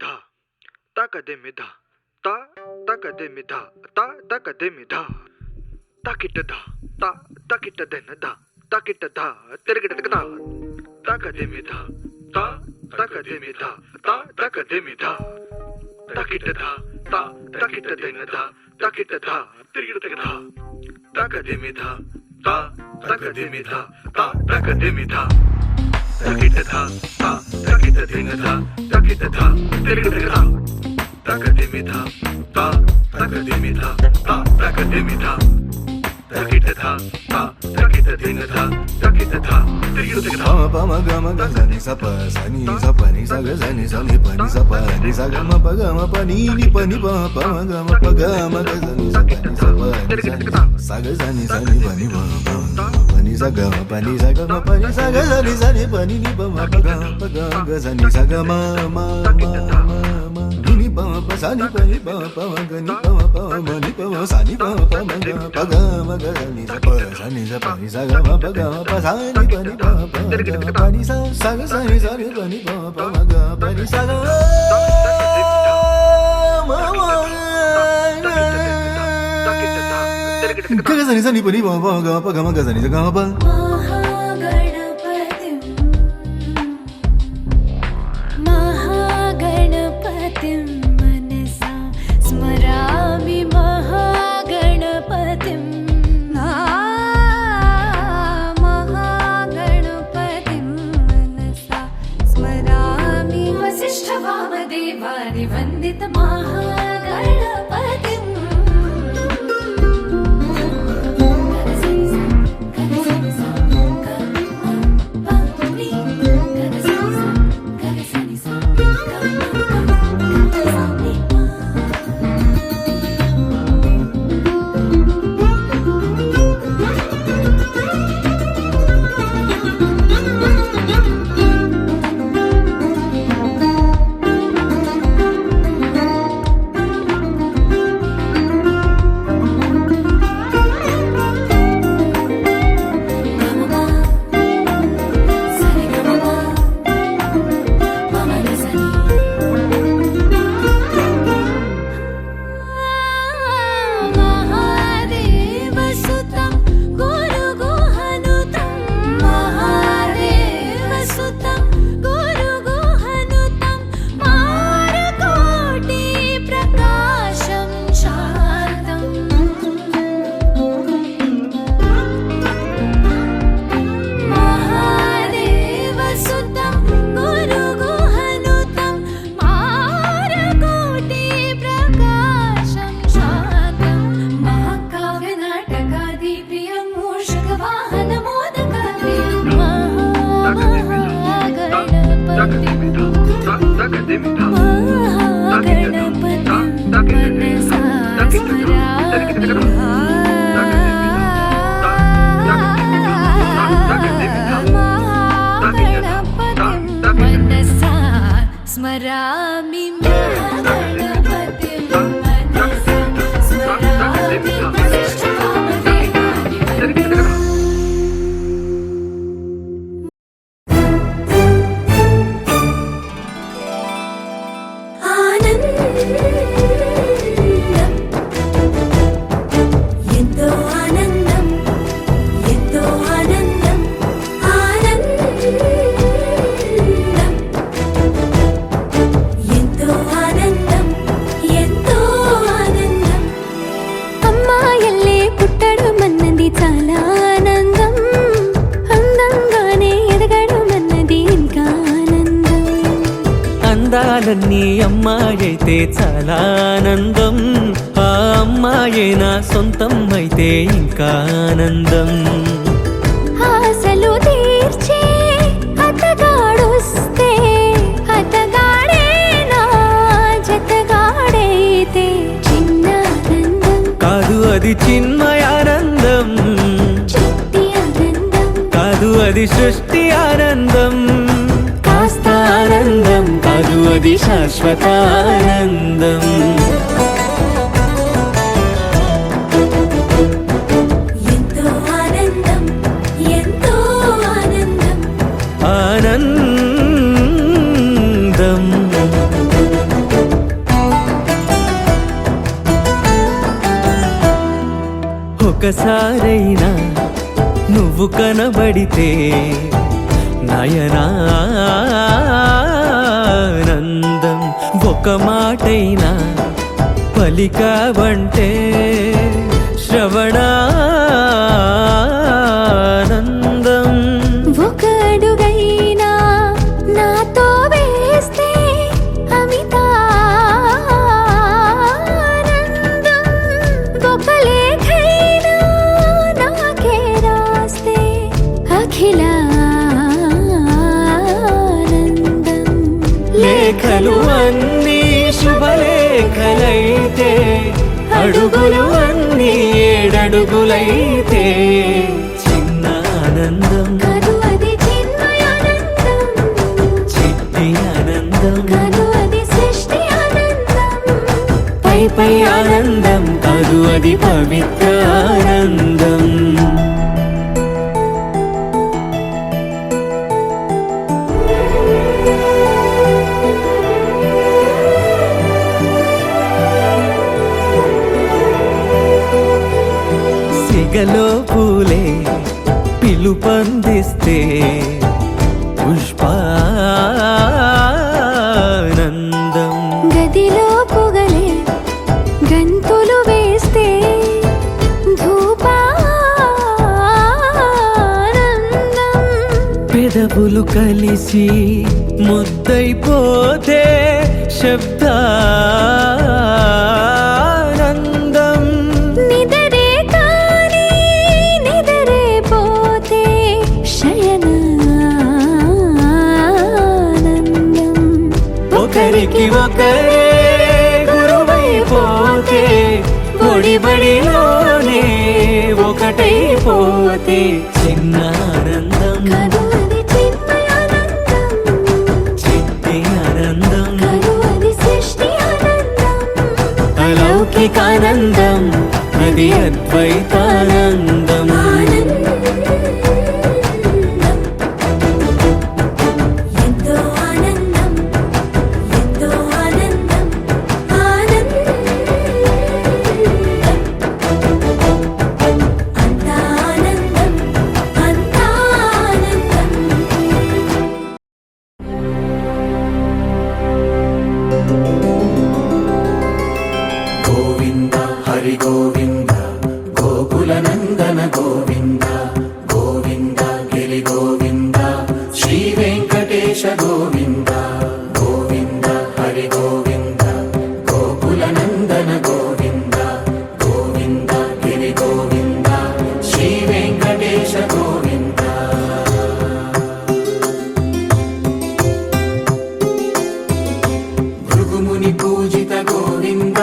धा ताकदे में धा ता ताकदे में धा ता ताकदे में धा ताकिट धा ता ताकिट देन धा ताकिट धा तिरगिट धा ताकदे में धा ता ताकदे में धा ता ताकदे में धा ताकिट धा ता ताकिट देन धा ताकिट धा तिरगिट धा ताकदे में धा ता ताकदे में धा ता ताकदे में धा ताकिट धा ता ताकिट देन धा ताकिट धा तिरगिट धा ताकदे में धा ता ताकदे में धा ता ताकदे में धा ताकिट धा ता ताकिट देन धा ताकिट धा तिरगिट धा pa ma ga ma ga sa ni sa pa ni sa ga sa ni pa ni sa pa ni sa ga ma pa ni pa ni pa ma ga ma pa ga ma ga sa ni sa pa sa ga sa ni pa ni pa ni sa ga ma pa ni sa ga ma pa ni sa ga sa ni pa ni pa ma pa ga sa ni sa ga ma ni pa pa sa ni pa ni pa ma ga ni pa ma ni pa sa ni pa ma ga pa ga ma ga ni sa pa ni sa ga ma pa ga pa sa ni pa ni pa pa ni sa ga sa ni pa ni pa ma ga pa ni sa ga ma ga sa ni pa ni pa ga ma ga sa ni sa ga ma pa वंदित महागणपतिं स्मरामि అందాలన్నీ అమ్మాయైతే చాలా ఆనందం ఆ అమ్మాయే నా సొంతం అయితే ఇంకా ఆనందం ఆశలు తీర్చే అతగాడొస్తే అతగాడే నా జతగాడైతే చిన్న ఆనందం కాదు అది చిన్మయానందం చిట్టి ఆనందం కాదు అది సృష్టి ఆనందం కాస్త ఆనందం కాదు అది శాశ్వత ఆనందం ఆనందం ఒక్కసారైనా నువ్వు కనబడితే నయనానందం. ఒక మాటైనా పలికావంటే శ్రవణానందం. ఒక అడుగైనా నాతో వేస్తే అమితానందం. ఒక లేఖైనా నాకే రాస్తే అఖిలానందం. లేఖలు అన్నీ శుభలేఖలైతే అడుగులు అన్నీ 7 అడుగులైతే చిన్న ఆనందం కాదు అది చిన్మయానందం. చిట్టి ఆనందం కాదు అది సృష్టి ఆనందం. పై పై ఆనందం కాదు అది పవిత్ర ఆనందం. సిగలో పూలే పిలుపందిస్తే పుష్పానందం. గదిలో పొగలే గంతులు వేస్తే ధూపానందం. పెదవులు కలిసి ముద్దైపోతే శబ్దానందం. నిదరే కాని నిదరే పోతే శయనానందం. ఒకరికి ఒకరే గురువైపోతే బడిలోనే ఒకటైపోతే చిన్న ఆనందం కాదు అది చిన్మయానందం. చిట్టి ఆనందం కాదు అది సృష్టి ఆనందం. అలౌకికానందం అది అద్వైతానందం. ఎంతో ఆనందం ఎంతో ఆనందం ఆనందం. అంతా ఆనందం అంతా ఆనందం. గోవింద హరి గోవింద గోకుల నందన గోవింద గోవింద గిరి గోవింద శ్రీ వెంకటేశ గోవింద గోవింద హరి గోవింద గోకుల నందన గోవింద గోవింద గిరి గోవింద శ్రీ వెంకటేశ గోవింద. భృగుముని పూజిత గోవింద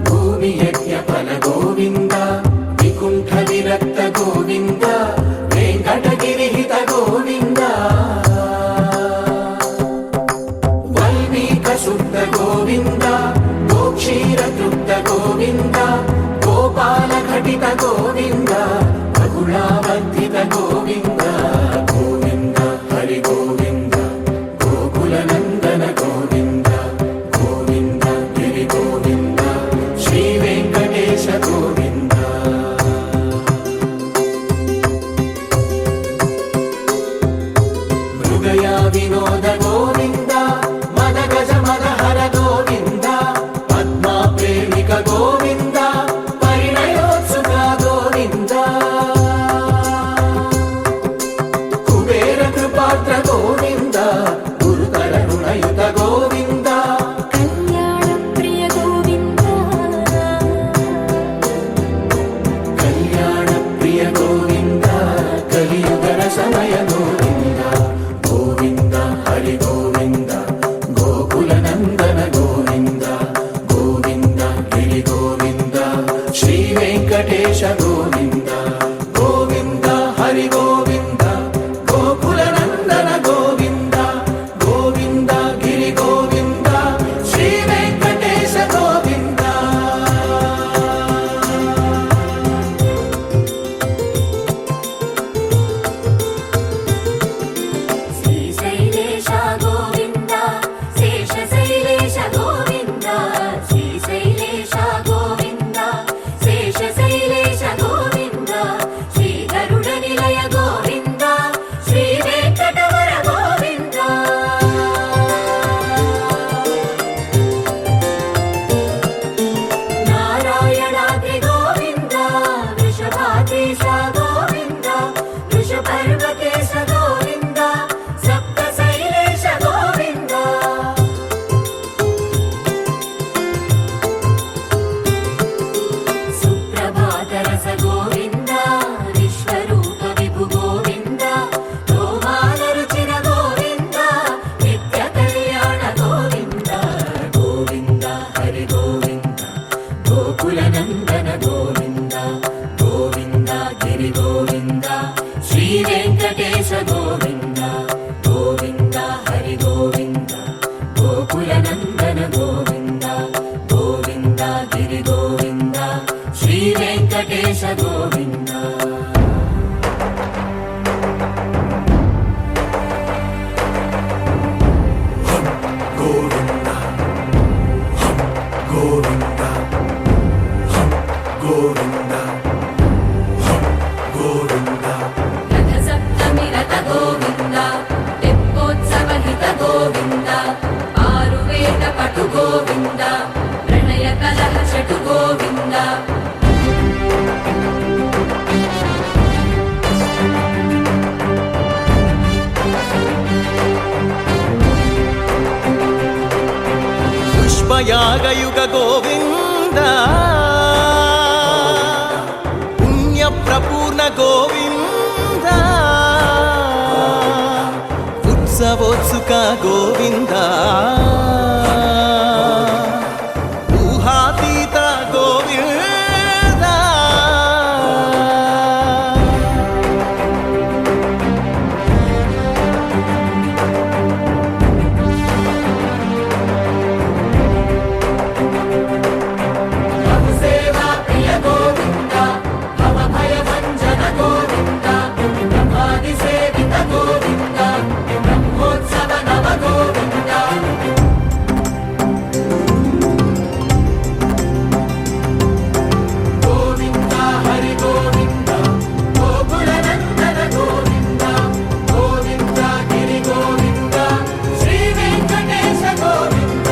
భూమి యజ్ఞ ఫల గోవింద వికుంఠ విరక్త గోవింద వెంకటగిరిహిత గోవింద వల్మీక శుద్ధ గోవింద గోవింద ఆరువేద పటు గోవింద ప్రణయ కలహ చటు గోవింద పుష్పయాగయుగ గోవింద పుణ్యప్రపూర్ణ గోవింద ఉత్సవోత్సుక గోవింద ఊహాతీత గోవింద సేవా ప్రియ గోవింద భవ భయ భంజన గోవింద బ్రహ్మాది సేవిత గోవింద బ్రహ్మోత్సవ నవ గోవింద గోవింద హరి గోవింద గోకుల నందన గోవింద గోవింద గిరి గోవింద శ్రీ వెంకటేశ గోవింద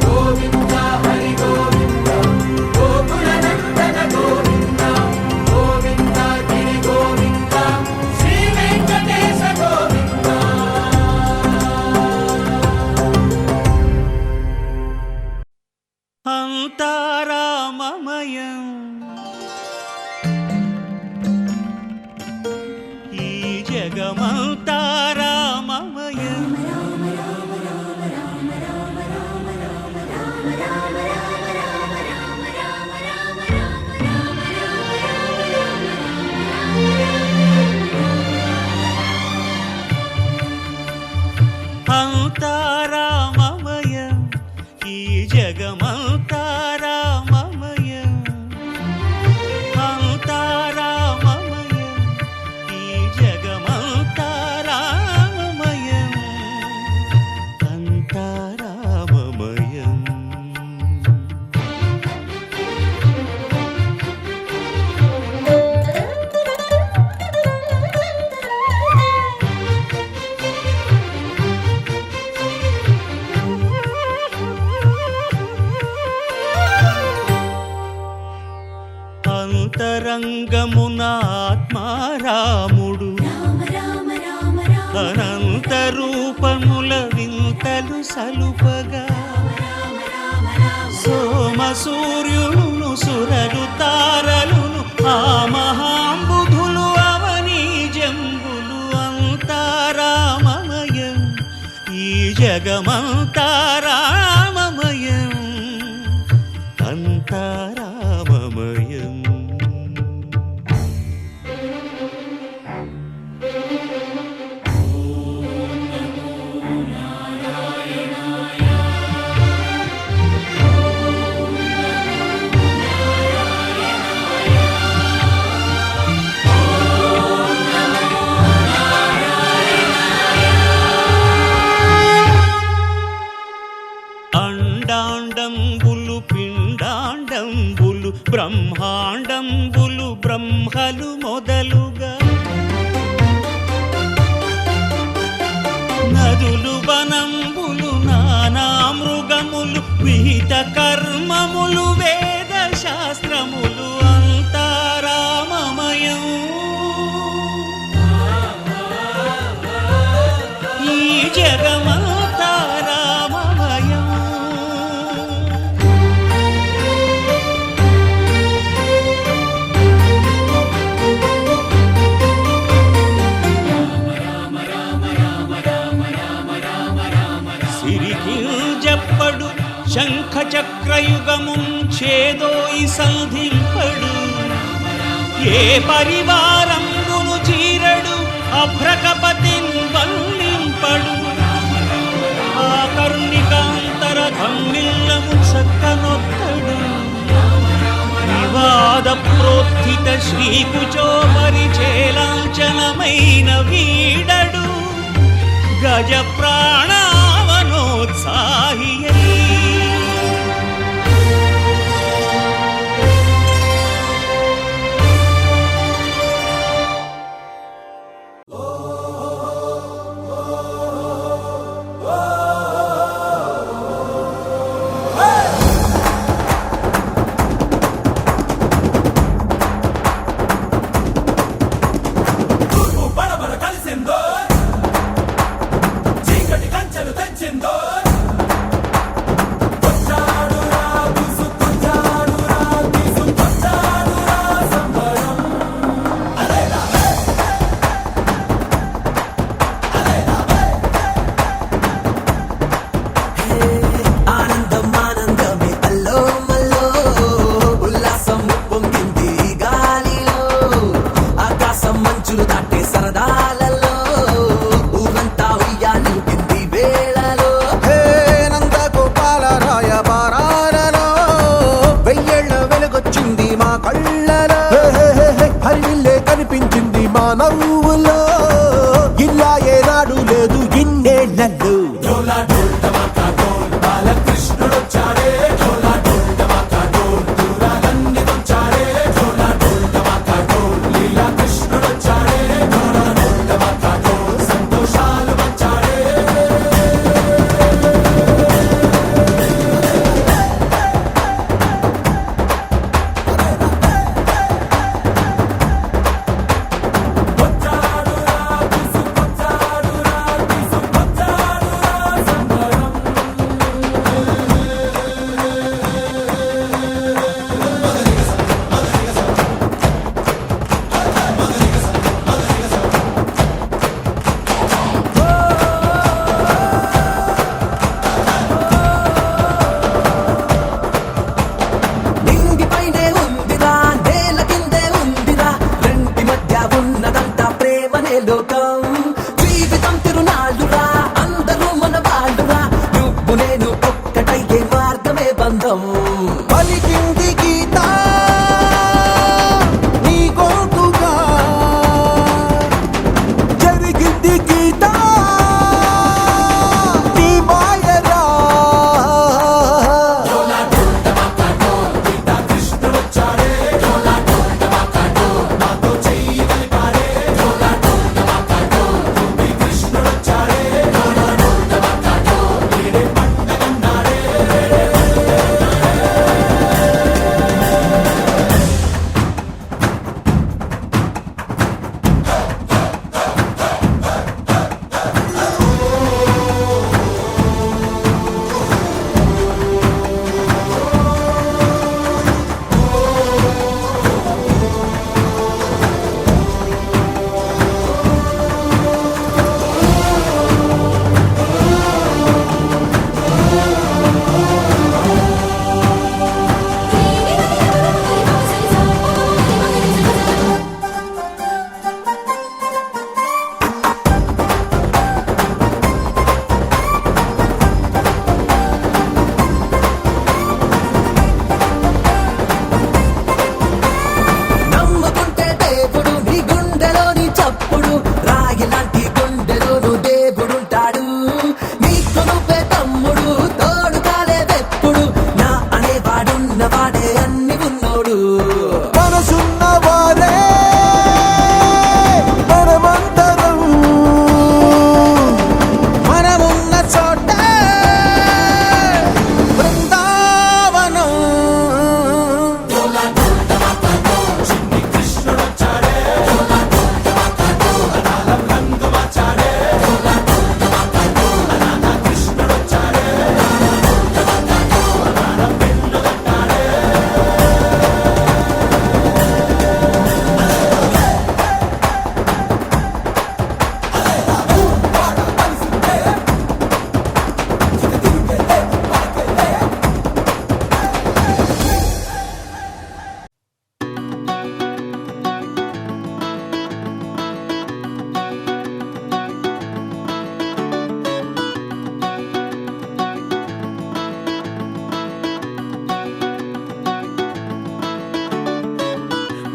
గోవింద హరి గోవింద గోకుల నందన గోవింద గోవింద గిరి గోవింద శ్రీ వెంకటేశ గోవింద అంతారామమయం ఈ జగమంతారామమయం అంతారామమయం ఈ జగమంతారామమయం అంతారామమయం ఈ జగమంతారామమయం అంతారామమయం అంతరంగమున ఆత్మారాముడు రామ రామ రామ రామ అనంత రూపముల వింతలు సలుపగా సోమ సూర్యులను సురలు తారలును ఆ మహాంబుధులు అవనీ జంబులు అంతారామమయం ఈ జగమంతారామమయం అంతారామమయం అండాండంబులు పిండాండంబులు బ్రహ్మాండంబులు బ్రహ్మలు మొదలుగా నదులు వనంబులు నానా మృగములు విహిత కర్మములు వేద శాస్త్రములు అంతారామమయం ఈ జగమంతారామమయం సిరికి జప్పడు శంఖ చక్రయుగము చేదోయి సంధింపడు ఏ పరివారంబును చీరడు అభ్రకపతిన్ వల్లింపడు ఆ కరుణికాంతర ధమ్మిల్లము చక్కనొక్కడు వివాద ప్రోత్థిత శ్రీకుచో పరిచేలాంఛనమైన వీడడు గజ ప్రాణావనోత్సాహియై Oh పలికింది గీత నీ గొంతుగా జరిగింది గీత నీ మాయరా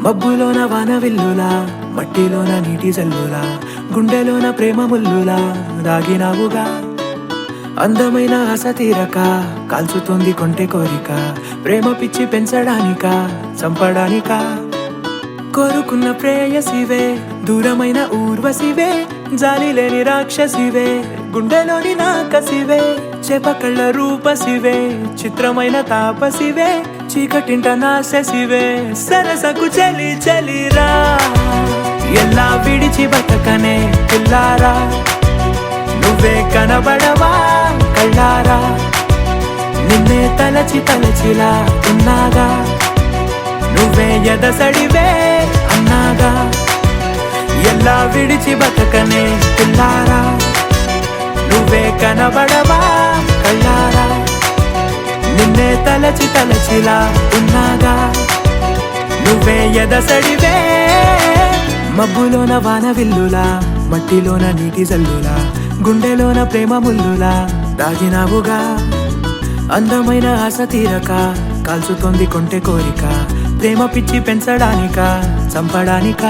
మబ్బులోన వానవిల్లులా మట్టిలోన నీటి జల్లులా గుండెలోన ప్రేమ ముల్లులా దాగినావుగా అందమైన ఆశ తీరక కాల్చుతోంది కొంటె కోరిక ప్రేమ పిచ్చి పెంచడానిక చంపడానిక కోరుకున్న ప్రేయసివే దూరమైన ఊర్వశివే జాలి లేని రాక్షసివే గుండెలోని నాకసివే చేపకళ్ళ రూపసివే చిత్రమైన తాపసివే చీకటింట నాశసివే సరసకు చలి చలిరా ఎలా విడిచి బతకనే పిల్లారా నువ్వే కనబడవా కళ్ళారా నిన్నే తలచి తలచిలా ఉన్నాగా నువ్వే ఎదసడివే అన్నాగా ఎలా విడిచి బతకనే పిల్లారా నువ్వే కనబడవా కళ్ళారా నిన్నే తలచి తలచిలా ఉన్నాగా నువ్వే ఎదసడివే మబ్బులోన వానవిల్లులా మట్టిలోన నీటి జల్లులా గుండెలోన ప్రేమ ముల్లులా దాగినావుగా అందమైన ఆశ తీరక కాల్చుతోంది కొంటె కోరిక ప్రేమ పిచ్చి పెంచడానిక చంపడానిక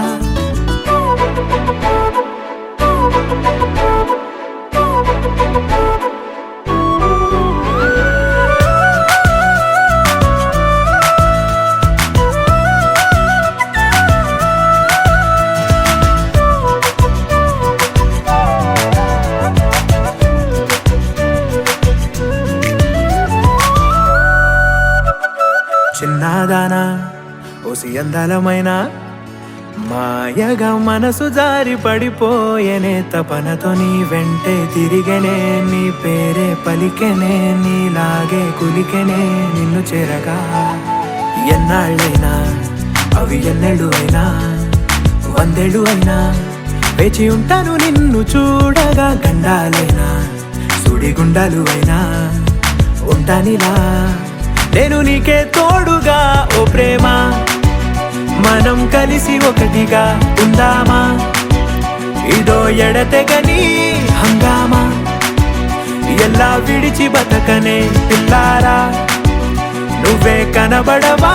చిన్నదానా ఓసి అందలమైన మాయగా మనసు జారి పడిపోయేనే తపనతో నీ వెంటే తిరిగనే నీ పేరే పలికెనే నీలాగే కులికెనే నిన్ను చేరగా ఎన్నాళ్ళైనా అవి ఎన్నెళ్ళు అయినా 100 ఏళ్ళు అయినా వేచి ఉంటాను నిన్ను చూడగా గండాలైనా సుడిగుండాలు అయినా ఉంటానిలా నేను నీకే తోడుగా ఓ ప్రేమ మనం కలిసి ఒకటిగా ఉందామా ఇదో ఎడతెగని హంగామా ఎలా విడిచి బతకనే పిల్లారా నువ్వే కనబడవా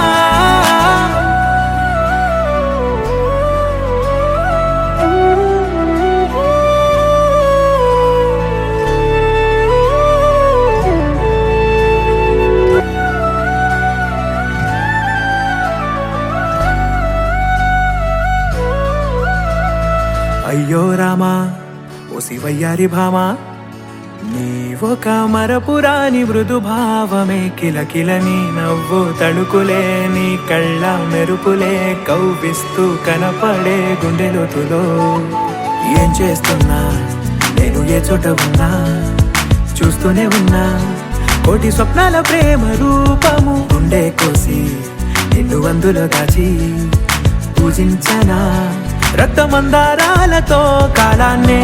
అయ్యో రామా ఓ శివయ్యారి భామా నీ ఒక మరపురాని మృదు భావమే కిలకిల నీ నవ్వు తడుకులే నీ కళ్ళ మెరుపులే కవ్విస్తూ కనపడే గుండెలోతులో ఏం చేస్తున్నా నేను ఏ చోట ఉన్నా చూస్తూనే ఉన్నా కోటి స్వప్నాల ప్రేమ రూపము గుండె కోసి నిన్ను అందులో దాచి పూజించనా రక్తమందారాలతో కాలాన్నే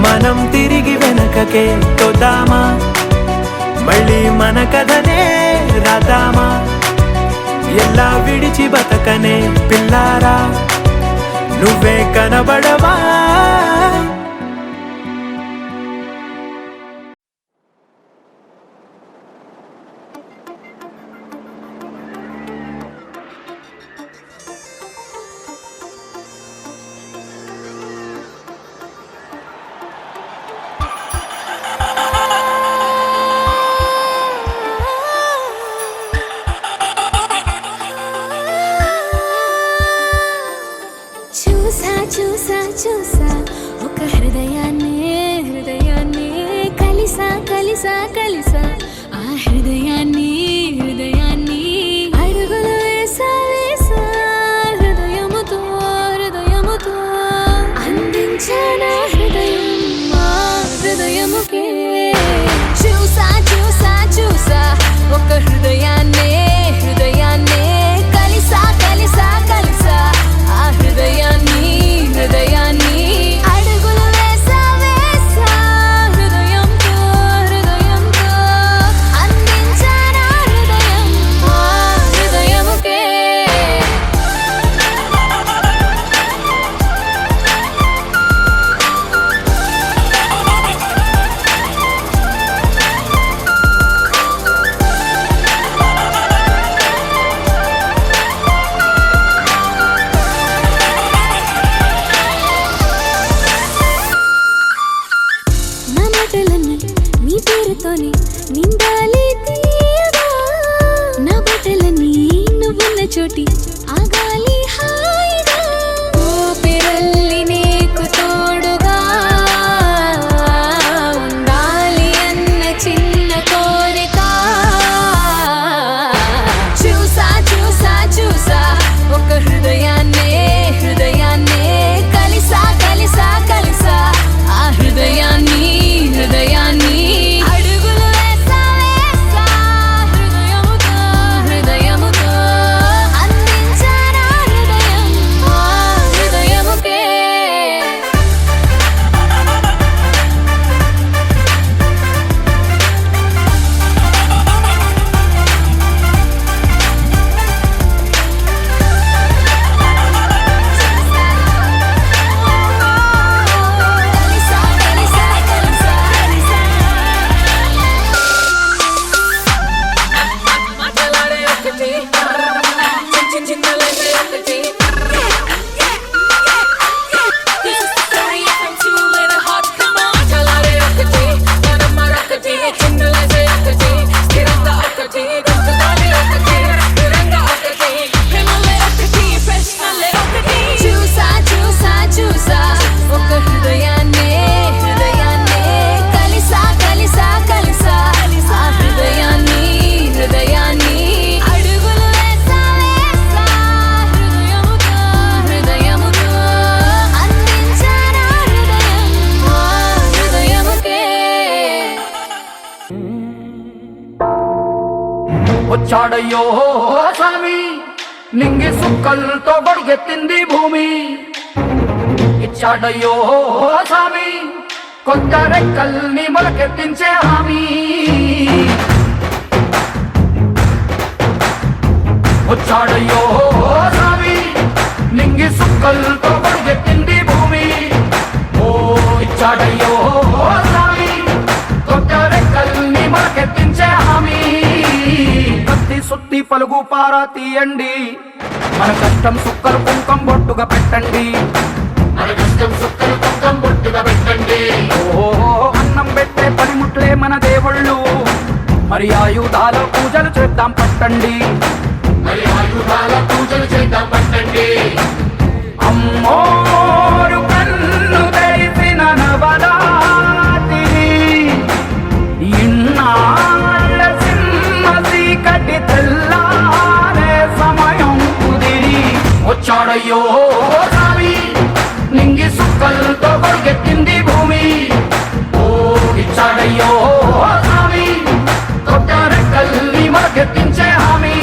మనం తిరిగి వెనకకే తోద్దామా మళ్ళీ మన కథనే రాద్దామా ఎలా విడిచి బతకనే పిల్లారా నువ్వే కనబడవా చూసా ఒక హృదయాన్ని కలిసా ఆ హృదయాన్ని అడుగులు వేసా హృదయముతో అందించానా హృదయం మా హృదయముకే చూసా ఒక హృదయాన్ని కలిసా ఆ హృదయాన్ని అడుగులు వేసా హృదయంతో అందించానా హృదయం ఆ హృదయముకే నా మాటలన్నీ నీ పేరుతోనే నిండాలి తీయగా నా బట్టలన్నీ నువ్వున్న చోటి ఆగాలి హాయిగా ఊపిరల్లి నీకు తోడుగా ఉండాలి అన్న చిన్న కోరిక చూసా ఒక హృదయాన్ని కలిసా ఆ హృదయాన్ని అడుగులు వచ్చాడయ్యో స్వామి నింగి సుక్కలతో గొడుగెత్తింది భూమి ఇచ్చాడయ్యో స్వామి కొత్త రెక్కల్ని మొలకెత్తించే హామీ వచ్చాడయ్యో స్వామి నింగి సుక్కలతో గొడుగెత్తింది భూమి ఓ ఇచ్చాడయ్యో స్వామి కొత్త రెక్కల్ని మొలకెత్తించే హామీ కత్తి సుత్తి పలుగు పారా తీయండి మన కష్టం సుక్కలు కుంకం బొట్టుగా పెట్టండి ఓ అన్నం పెట్టే పనిముట్లే మన దేవుళ్ళు మరి ఆయుధాల పూజలు చేద్దాం పట్టండి అమ్మోరు కన్ను తెరిసిన నవరాత్రి ఇన్నాళ్ళ సింహ చీకటి తెల్లారే సమయం కుదిరి వచ్చాడయ్యో స్వామి నింగి సుక్కలతో గొడుగెత్తింది భూమి ఓ ఇచ్చాడయ్యో స్వామి కొత్త రెక్కల్ని మొలకెత్తించే హామీ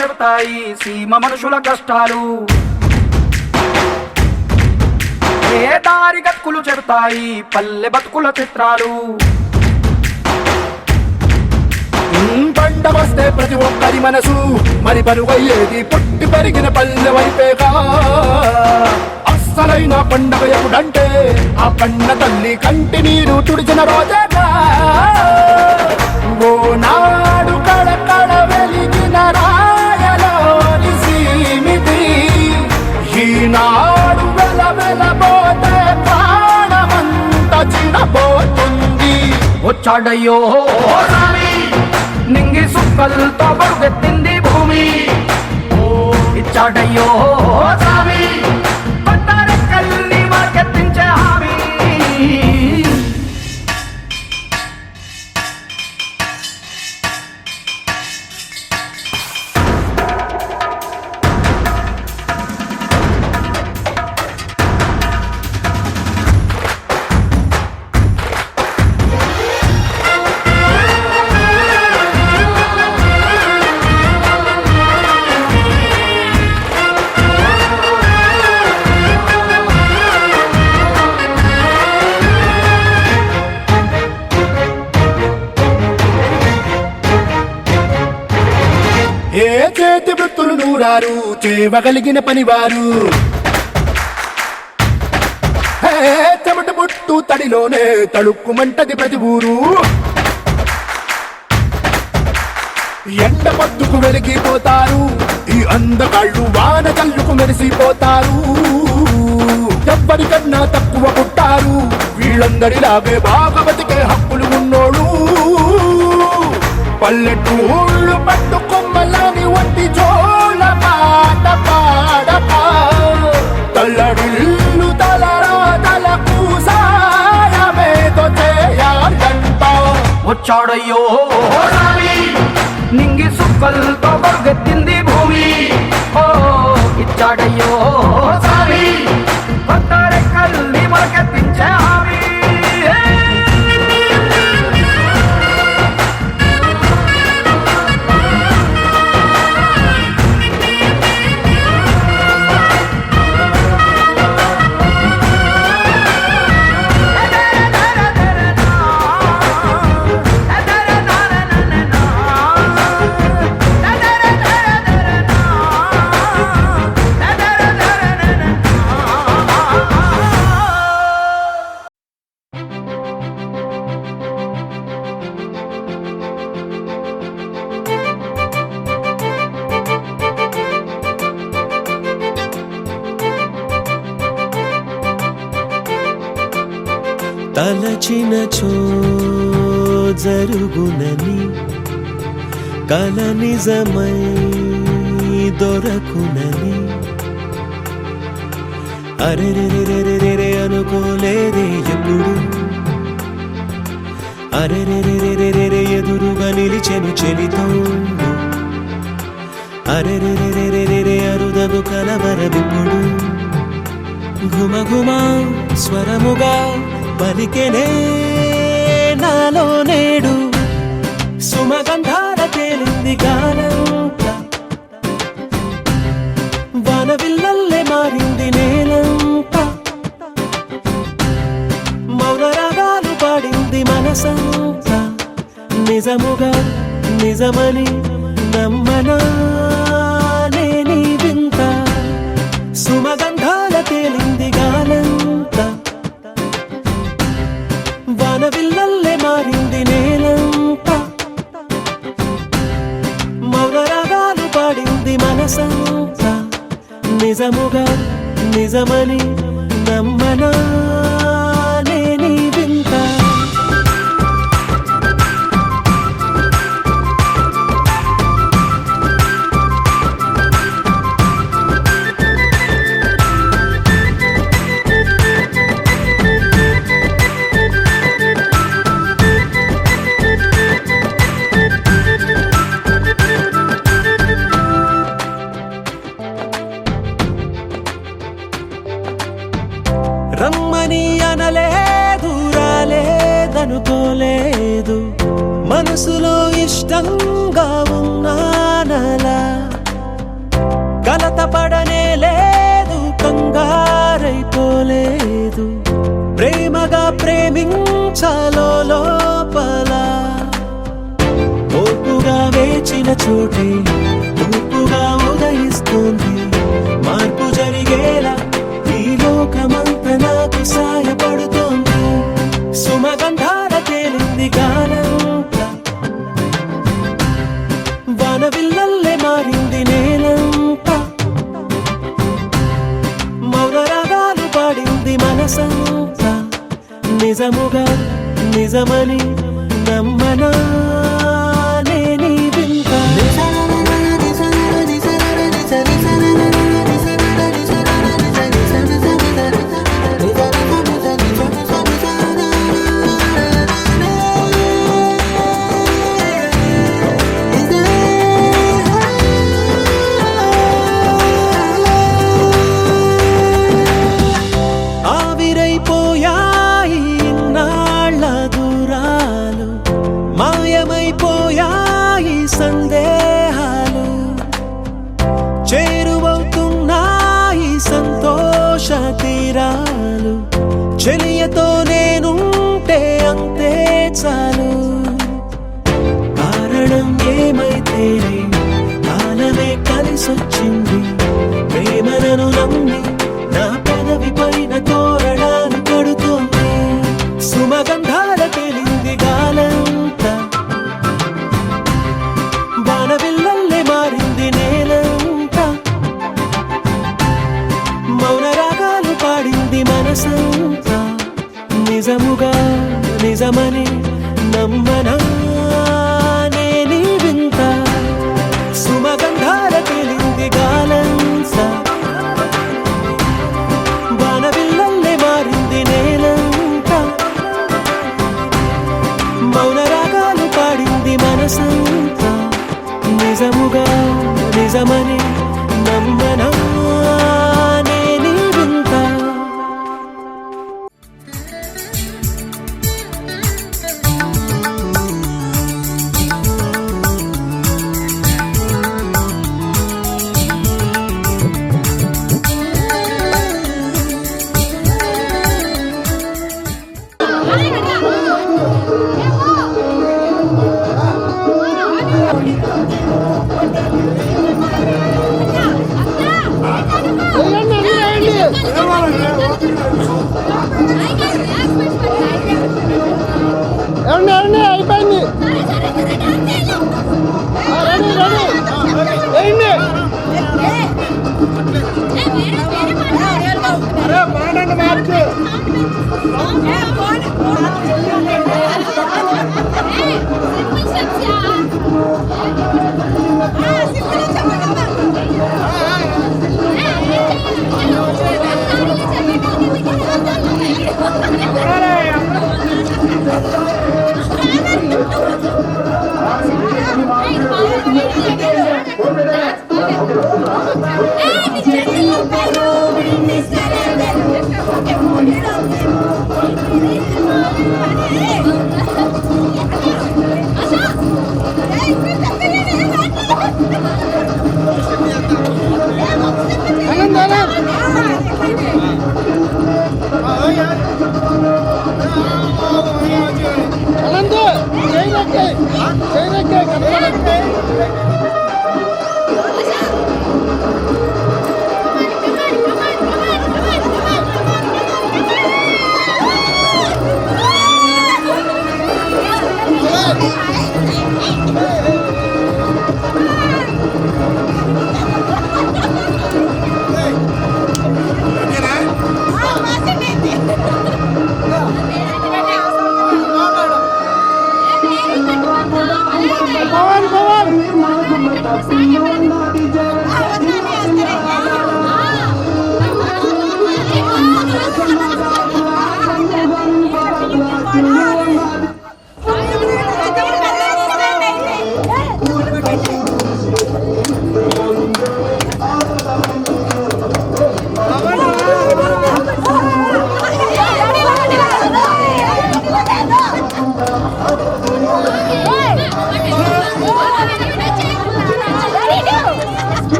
చెబుతాయి సీమ మనుషుల కష్టాలు ఏ దారి గతుకులు చెబుతాయి పల్లె బతుకుల చిత్రాలు పంట వస్తే ప్రతి ఒక్కరి మనసు మరి పరువయ్యేది పుట్టి పెరిగిన పల్లె వైపేగా అస్సలైన పండగ ఎప్పుడంటే ఆ పండ తల్లి కంటి నీరు తుడిచిన రోజేగా ఓ నాడు కళ వెలిగిన రాయలోని సీమితి ఈనాడు వెలబోతే ప్రాణమంత చిన్నపోతుంది వచ్చాడయ్యో స్వామి నింగి సుక్కలతో గొడుగెత్తింది భూమి ఓ ఇచ్చాడయ్యో స్వామి కొత్త రెక్కల్ని మొలకెత్తించే హామీ ఏ చేతి వృత్తులు నూరారు చేయగలిగిన పనివారు చెమట పుట్టు తడిలోనే తడుక్కుమంటది ప్రతి ఊరు ఎండ పట్టుకు వెలిగిపోతారు ఈ అందగాళ్ళు వాన కళ్ళుకు మెరిసిపోతారు ఎవ్వరికన్నా తక్కువ పుట్టారు వీళ్ళందరిలాగే బాగా బతికే హక్కులు ఉన్నోడు పల్లెటూళ్ళు పట్టుకొమ్మలని వంటి జోల పాట పాడక తల్లడిల్లు తలకు సాయమేదో చేయాలంట వచ్చాడయ్యో స్వామి నింగి సుక్కలతో గొడుగెత్తింది భూమి ఓ ఇచ్చాడయ్యో స్వామి కొత్త రెక్కల్ని మొలకెత్తించే హామీ తలచినచో జరుగునని కల నిజమై దొరకునని అరెరెరెరెరెరె అనుకోలేదే ఎప్పుడు అరెరెరెరెరెరె ఎదురుగా నిలిచెను చెలితోడు అరెరెరెరెరెరె అరుదగు కలవరమిప్పుడు ఘుమఘుమ స్వరముగా పలికెనే నాలో నేడు సుమగంధాల తేలింది గానంత వానవిల్లల్లే మారింది నేలంత మౌన రాగాలు పాడింది మనసంత నిజముగా నిజమని నమ్మనా నేనీ వింత సుమగంధాల తేలింది గానంత వానవిల్లల్లే మారింది నేలంత మౌన రాగాలు పాడింది మనసంత నిజముగా నిజమని నమ్మనా నేనీ వింత రమ్మని అనలేదు రాలేదనుకోలేదు మనసులో ఇష్టంగా ఉన్నానలా కలత పడనే లేదు కంగారైపోలేదు ప్రేమగా ప్రేమించాలో లోపల ఓపుగా వేచిన చోటే తూపుగా ఉదయిస్తుంది మార్పు జరిగేలా ఈ లోకమంత నాకు సాయపడుతోంది సుమగంధాల తేలింది గానంత వానవిల్లల్లే మారింది నేలంత మౌన రాగాలు పాడింది మనసంత నిజముగా నిజమని నమ్మనా నేనీ వింత ఆవిరైపోయాయి ఇన్నాళ్ళ దూరాలు మాయమైపోయాయి సందేహాలు చేరువవుతున్నాయి సంతోష తీరాలు చెలియతో నేనుంటే అంతే చాలు కారణం ఏమైతేనే కాలమే కలిసొచ్చింది ప్రేమను నమ్మి నా పెదవి పైన తోరణాలు కడుతోంది సుమగంధాల తేలింది గాలంత వానవిల్లల్లే మారింది నేలంత మౌన రాగాలు పాడింది మనసంత నిజముగా నిజమని నమ్మనా నేనీ వింత సుమగంధాల తేలింది గాలంత వానవిల్లల్లే మారింది నేలంత మౌన రాగాలు పాడింది మనసంత నిజముగా నిజమని నమ్మనా నేనీ వింత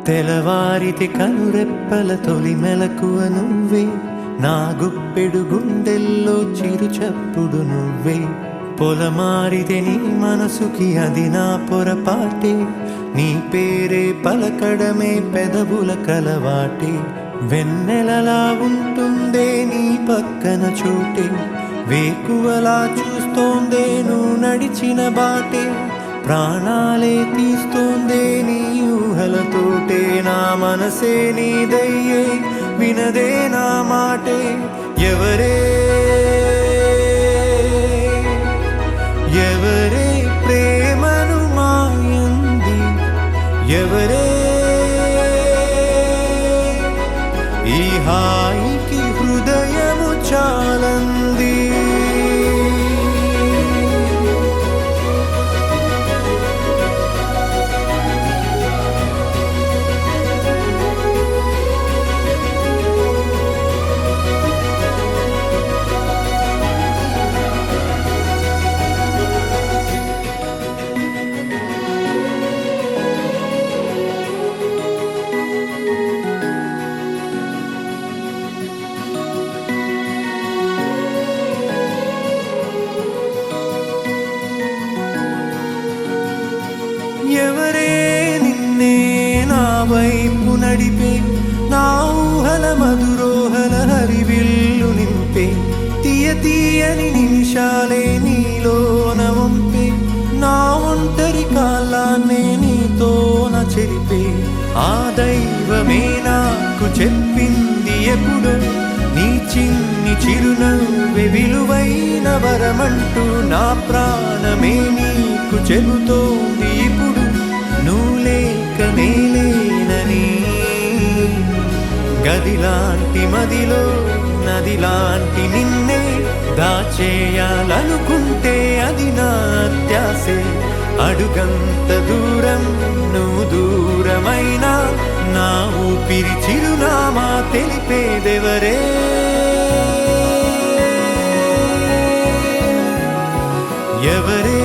తెలవారితి కనురెప్పల తొలి మెలకువ నువ్వే, నా గుప్పెడు గుండెల్లో చిరు చప్పుడు నువ్వే. పొలమారితే నీ మనసుకి అది నా పొరపాటే, నీ పేరే పలకడమే పెదవుల కలవాటే. వెన్నెలలా ఉంటుందే నీ పక్కన చోటే, వేకువలా చూస్తోందే నువ్వు నడిచిన బాటే. ప్రాణాలే తీస్తోందే నీ ఊహలతోటే, నా మనసే నీదయ్యే వినదే నా మాటే. ఎవరే ఎవరే ప్రేమను మాయంది, ఎవరే ఈ హాయికి హృదయము చాలంది. ఎవరే నిన్నే నా వైపు నడిపే, నా ఊహల మధురోహల హరివిల్లు నింపే. తీయ తీయని నిమిషాలే నీలోన వంపే నా ఒంటరి కాలాన్నే నీతోన చెరిపే ఆ దైవమే నాకు చెప్పింది ఎప్పుడు నీ చిన్ని చిరునవ్వే విలువైన వరమంటూ నా ప్రాణమే నీకు చెబుతోంది ఇప్పుడు నువ్వు లేక నేలేనని గదిలాంటి మదిలో నదిలాంటి నిన్నే దాచేయాలనుకుంటే అది నా అత్యాసే అడుగంత దూరం నువ్వు దూరమైనా నా ఊపిరి చిరునామా తెలిపేదెవరే ఎవరే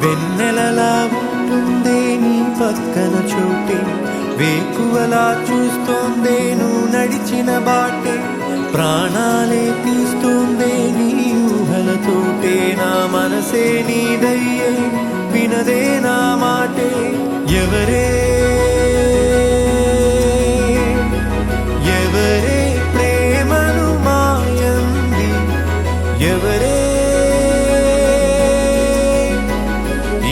వెన్నెలలా ఉంటుందే నీ పక్కన చోటే వేకువలా చూస్తోందే నువ్వు నడిచిన బాటే ప్రాణాలే తీస్తోందే నీ ఊహలతోటే నా మనసే నీదయ్యే వినదే నా మాటే ఎవరే ఎవరే ప్రేమను మాయంది ఎవరే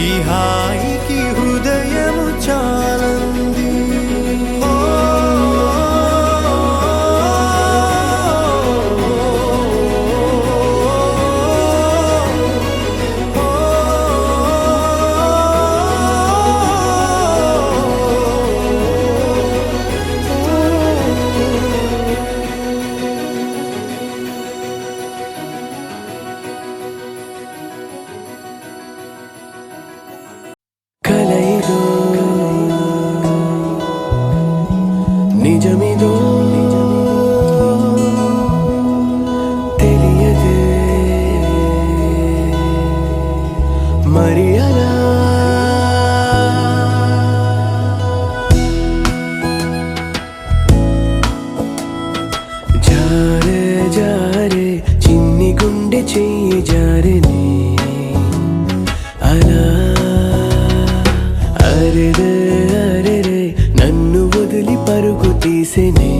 ఈ హాయికి హృదయము చాలంది కలయిదో నిజమిదో తెలియదే మరి అలా జారే జారే చిన్ని గుండె చెయ్యి జారిని అలా అరెరే అరెరే నన్ను వదిలి పరుగు తీసెనే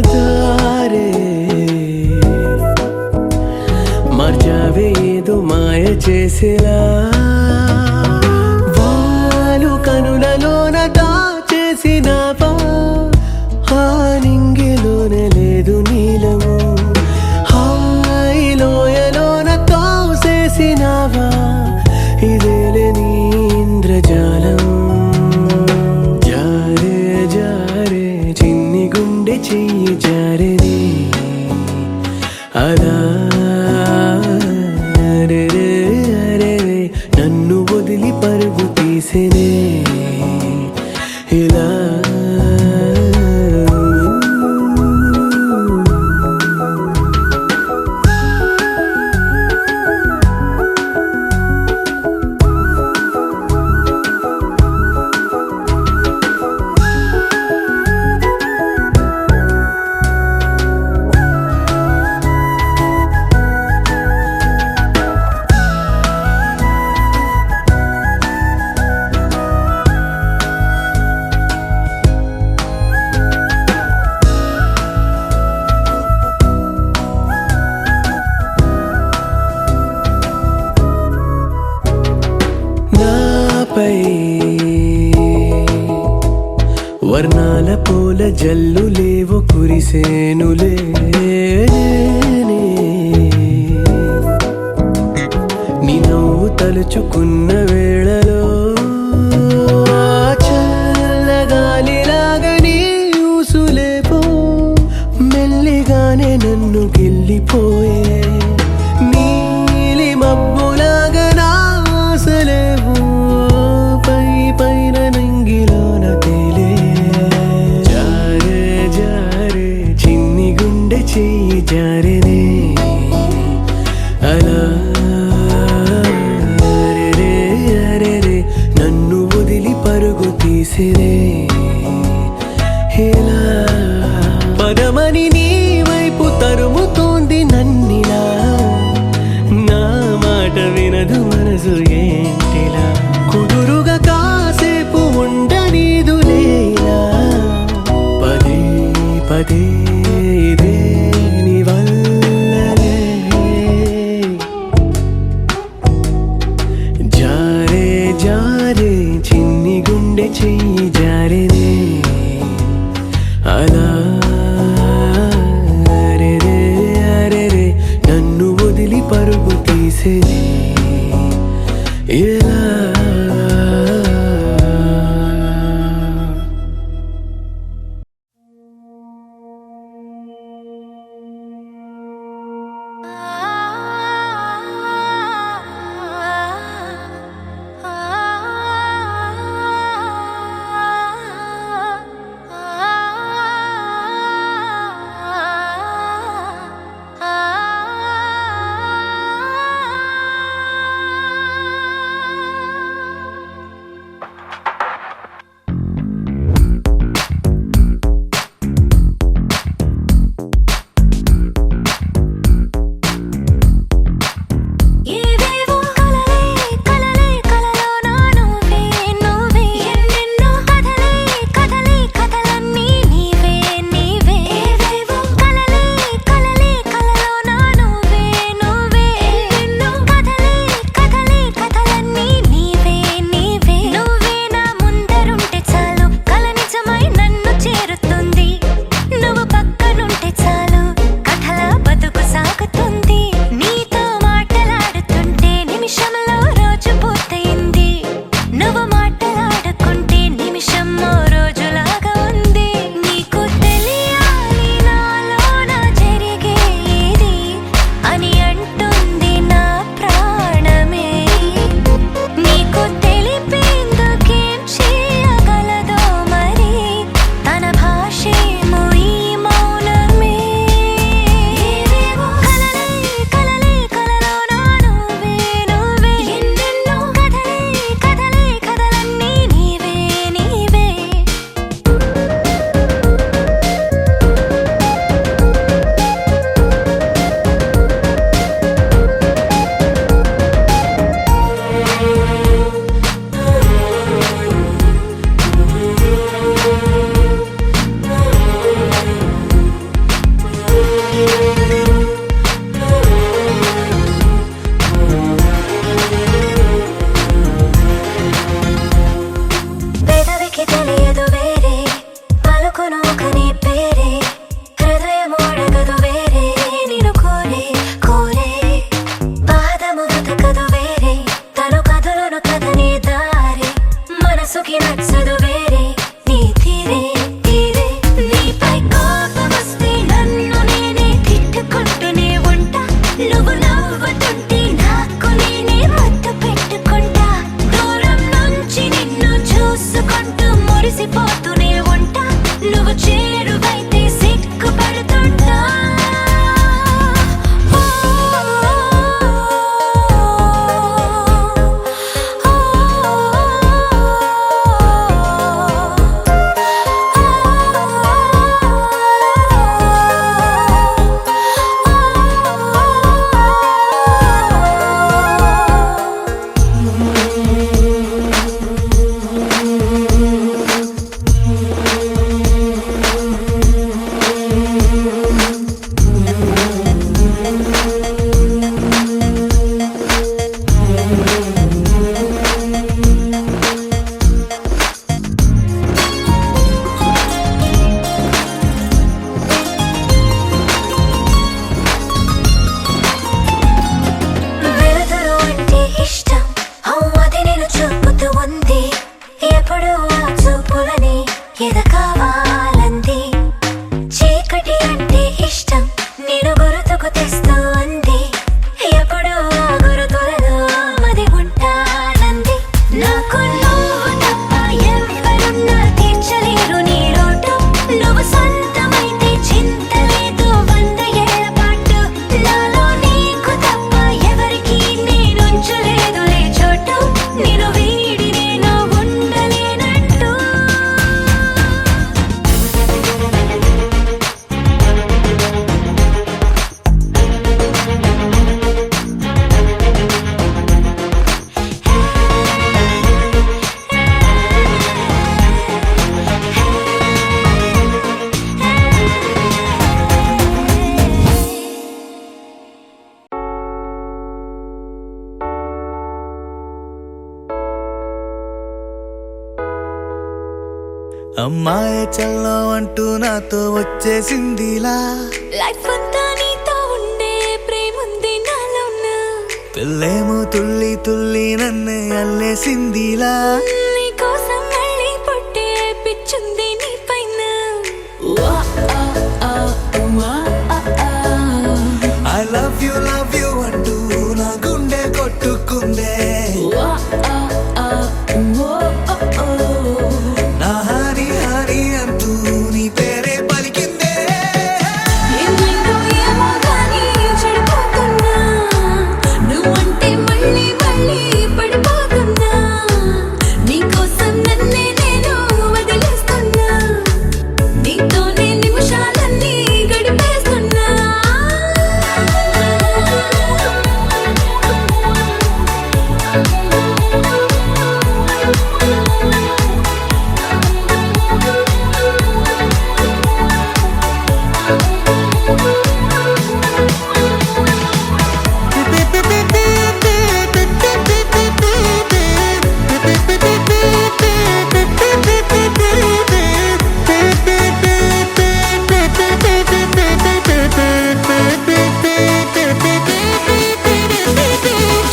దారే మార్చావే ఏదో మాయ చేసేలా వాలు కనులలోన దాచేసినావా ఆ నింగిలోన లేదు నీలము హాయిలోయలోన తోసేసినావా ఇదేలే నీ ఇంద్రజాలం జారే జారే చిన్ని గుండె చెయ్యి జారే అలా అరెరే అరెరే నన్ను వదిలి పరుగు తీసేనే ఇలా వర్ణాల పూల జల్లు లేవు కురిసేనులే నీ నవ్వు తలుచుకున్న వేళలో చల్లగాలిలాగా నీ ఊసులేపో మెల్లిగానే నన్ను గిల్లిపోయే నీలి మబ్బులాగా నా ఆశలేవు పై పైన నంగిలోన తేలే జారే జారే చిన్ని గుండె చెయ్యి జారేనే అలా అరెరే అరెరే నన్ను వదిలి పరుగు తీసిరే ఇలా పదమని నీ వైపు తరుముతోంది నన్నిలా నా మాట వినదు మనసు ఏంటిలా కుదురుగా కాసేపు ఉండనీదు లేలా పదే పదే ఇదే నీ వల్లనే జారే జారే చిన్ని గుండె చెయ్యి జారేనే అలా అరెరే అరెరే నన్ను వదిలి పరుగు తీసేది ఇలా అమ్మాయి చల్లో అంటూ నాతో వచ్చేసిందిలా లైఫ్ అంతా నీతో ఉండే ప్రేముంది నాలోన పిల్లేమో తుల్లి తుల్లి నన్నే అల్లేసిందిలా నీ కోసం మళ్ళీ పుట్టే పిచ్చుంది నీ పైన ఐ లవ్ యూ అంటూ నా గుండె కొట్టుకుందే నా హరి హరి అంటూ నీ పేరే పలికిందే ఏమైందో ఏమో గానీ చెడిపోతున్నా నువ్వంటే మళ్ళీ మళ్ళీ పడిపోతున్నా నీకోసం నన్నే నేను వదిలేస్తున్నా నీతోనే నిమిషాలన్నీ గడిపేస్తున్నా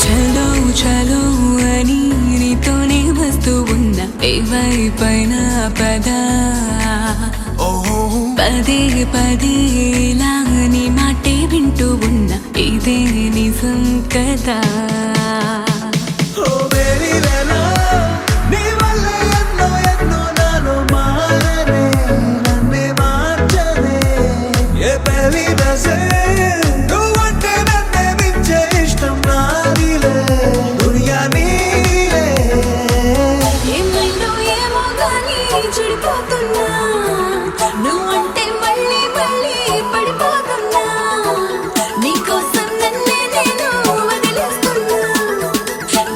చలో చలో అని నీతోనే వస్తూ ఉన్నా ఏవైపైన పదా పదే పదే ఇలా నీ మాటే వింటూ ఉన్నా ఇదే నిజం కదా ఓ బేబీ లేలో నీ వల్ల ఎన్నో ఎన్నో నాలో మారనే నన్నే మార్చనే ఏ బేబీ బసే నువ్వంటే నన్నే మించే ఇష్టం నాదిలే దునియా నీలే ఏమైందో ఏమో గానీ చెడిపోతున్నా నువ్వంటే మళ్ళీ మళ్ళీ పడిపోతున్నా నీకోసం నన్నే నేను వదిలేస్తున్నా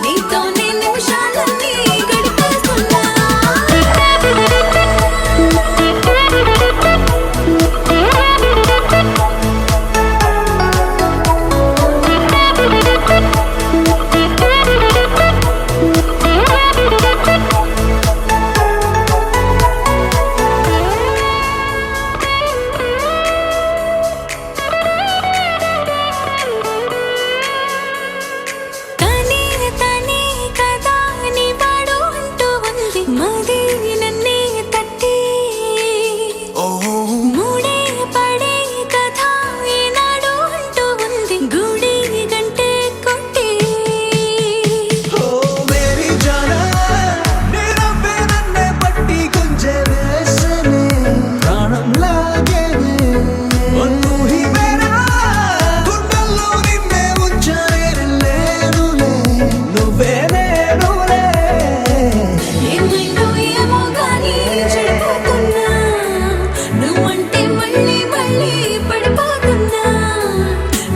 నీతోనే నిమిషాలన్నీ గడిపేస్తున్నా తనే తనే కదా నీ వాడు అంటూ ఉంది మది నన్నే తట్టి మూడే పడే కథ ఈనాడు అంటూ ఉంది గుడి గంటే కొట్టి ఓ మేరీ జానా నీ నవ్వే నన్నే పట్టి గుంజే వేసనే ప్రాణం లాగేనే ఓ తూ హీ మేరా గుండెల్లో నిన్నే ఉంచనే లేనులే నువ్వే నేనులే ఏమైందో ఏమో గానీ చెడిపోతున్నా నువ్వంటే మళ్ళీ మళ్ళీ పడిపోతున్నా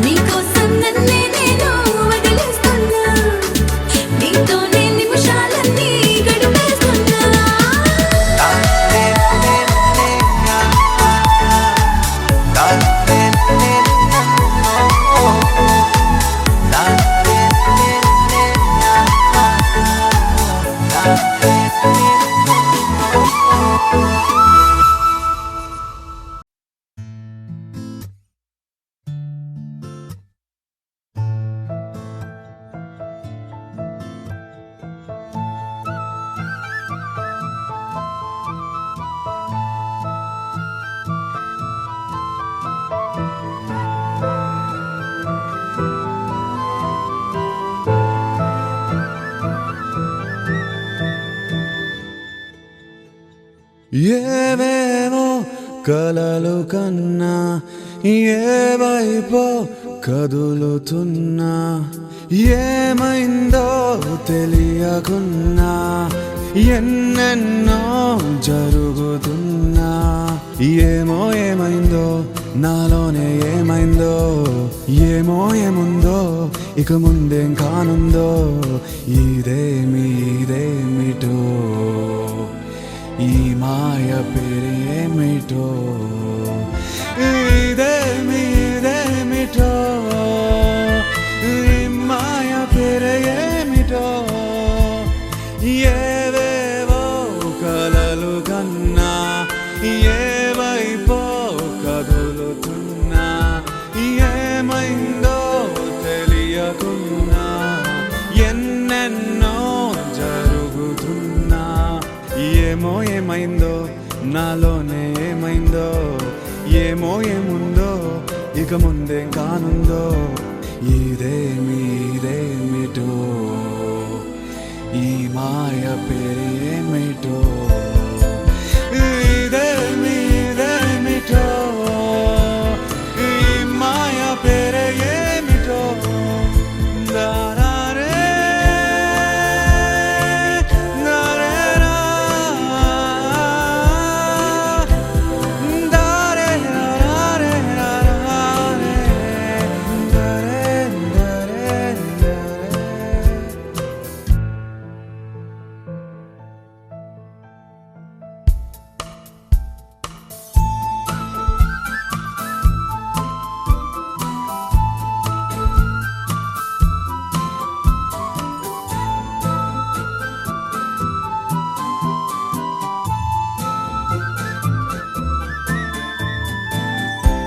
నీకోసం నన్నే నేను వదిలేస్తున్నా నీతోనే నిమిషాలన్నీ గడిపేస్తున్నా ఏవేవో కలలు కన్నా ఏ వైపో కదులుతున్నా ఏమైందో తెలియకున్నా ఎన్నెన్నో జరుగుతున్నా ఏమో ఏమైందో నాలోనే ఏమైందో ఏమో ఏముందో ఇక ముందేం కానుందో ఇదేమిటో ఈ మాయ పేరేమిటో ఇదేమిటో ఈ మాయ పేరేమిటో ఏవేవో కలలు కన్నా నాలోనే ఏమైందో ఏమో ఏముందో ఇక ముందేం కానుందో ఇదేమిటో ఈ మాయ పేరేమిటో ఇదేమిటో ఈ మాయ పేరేమిటో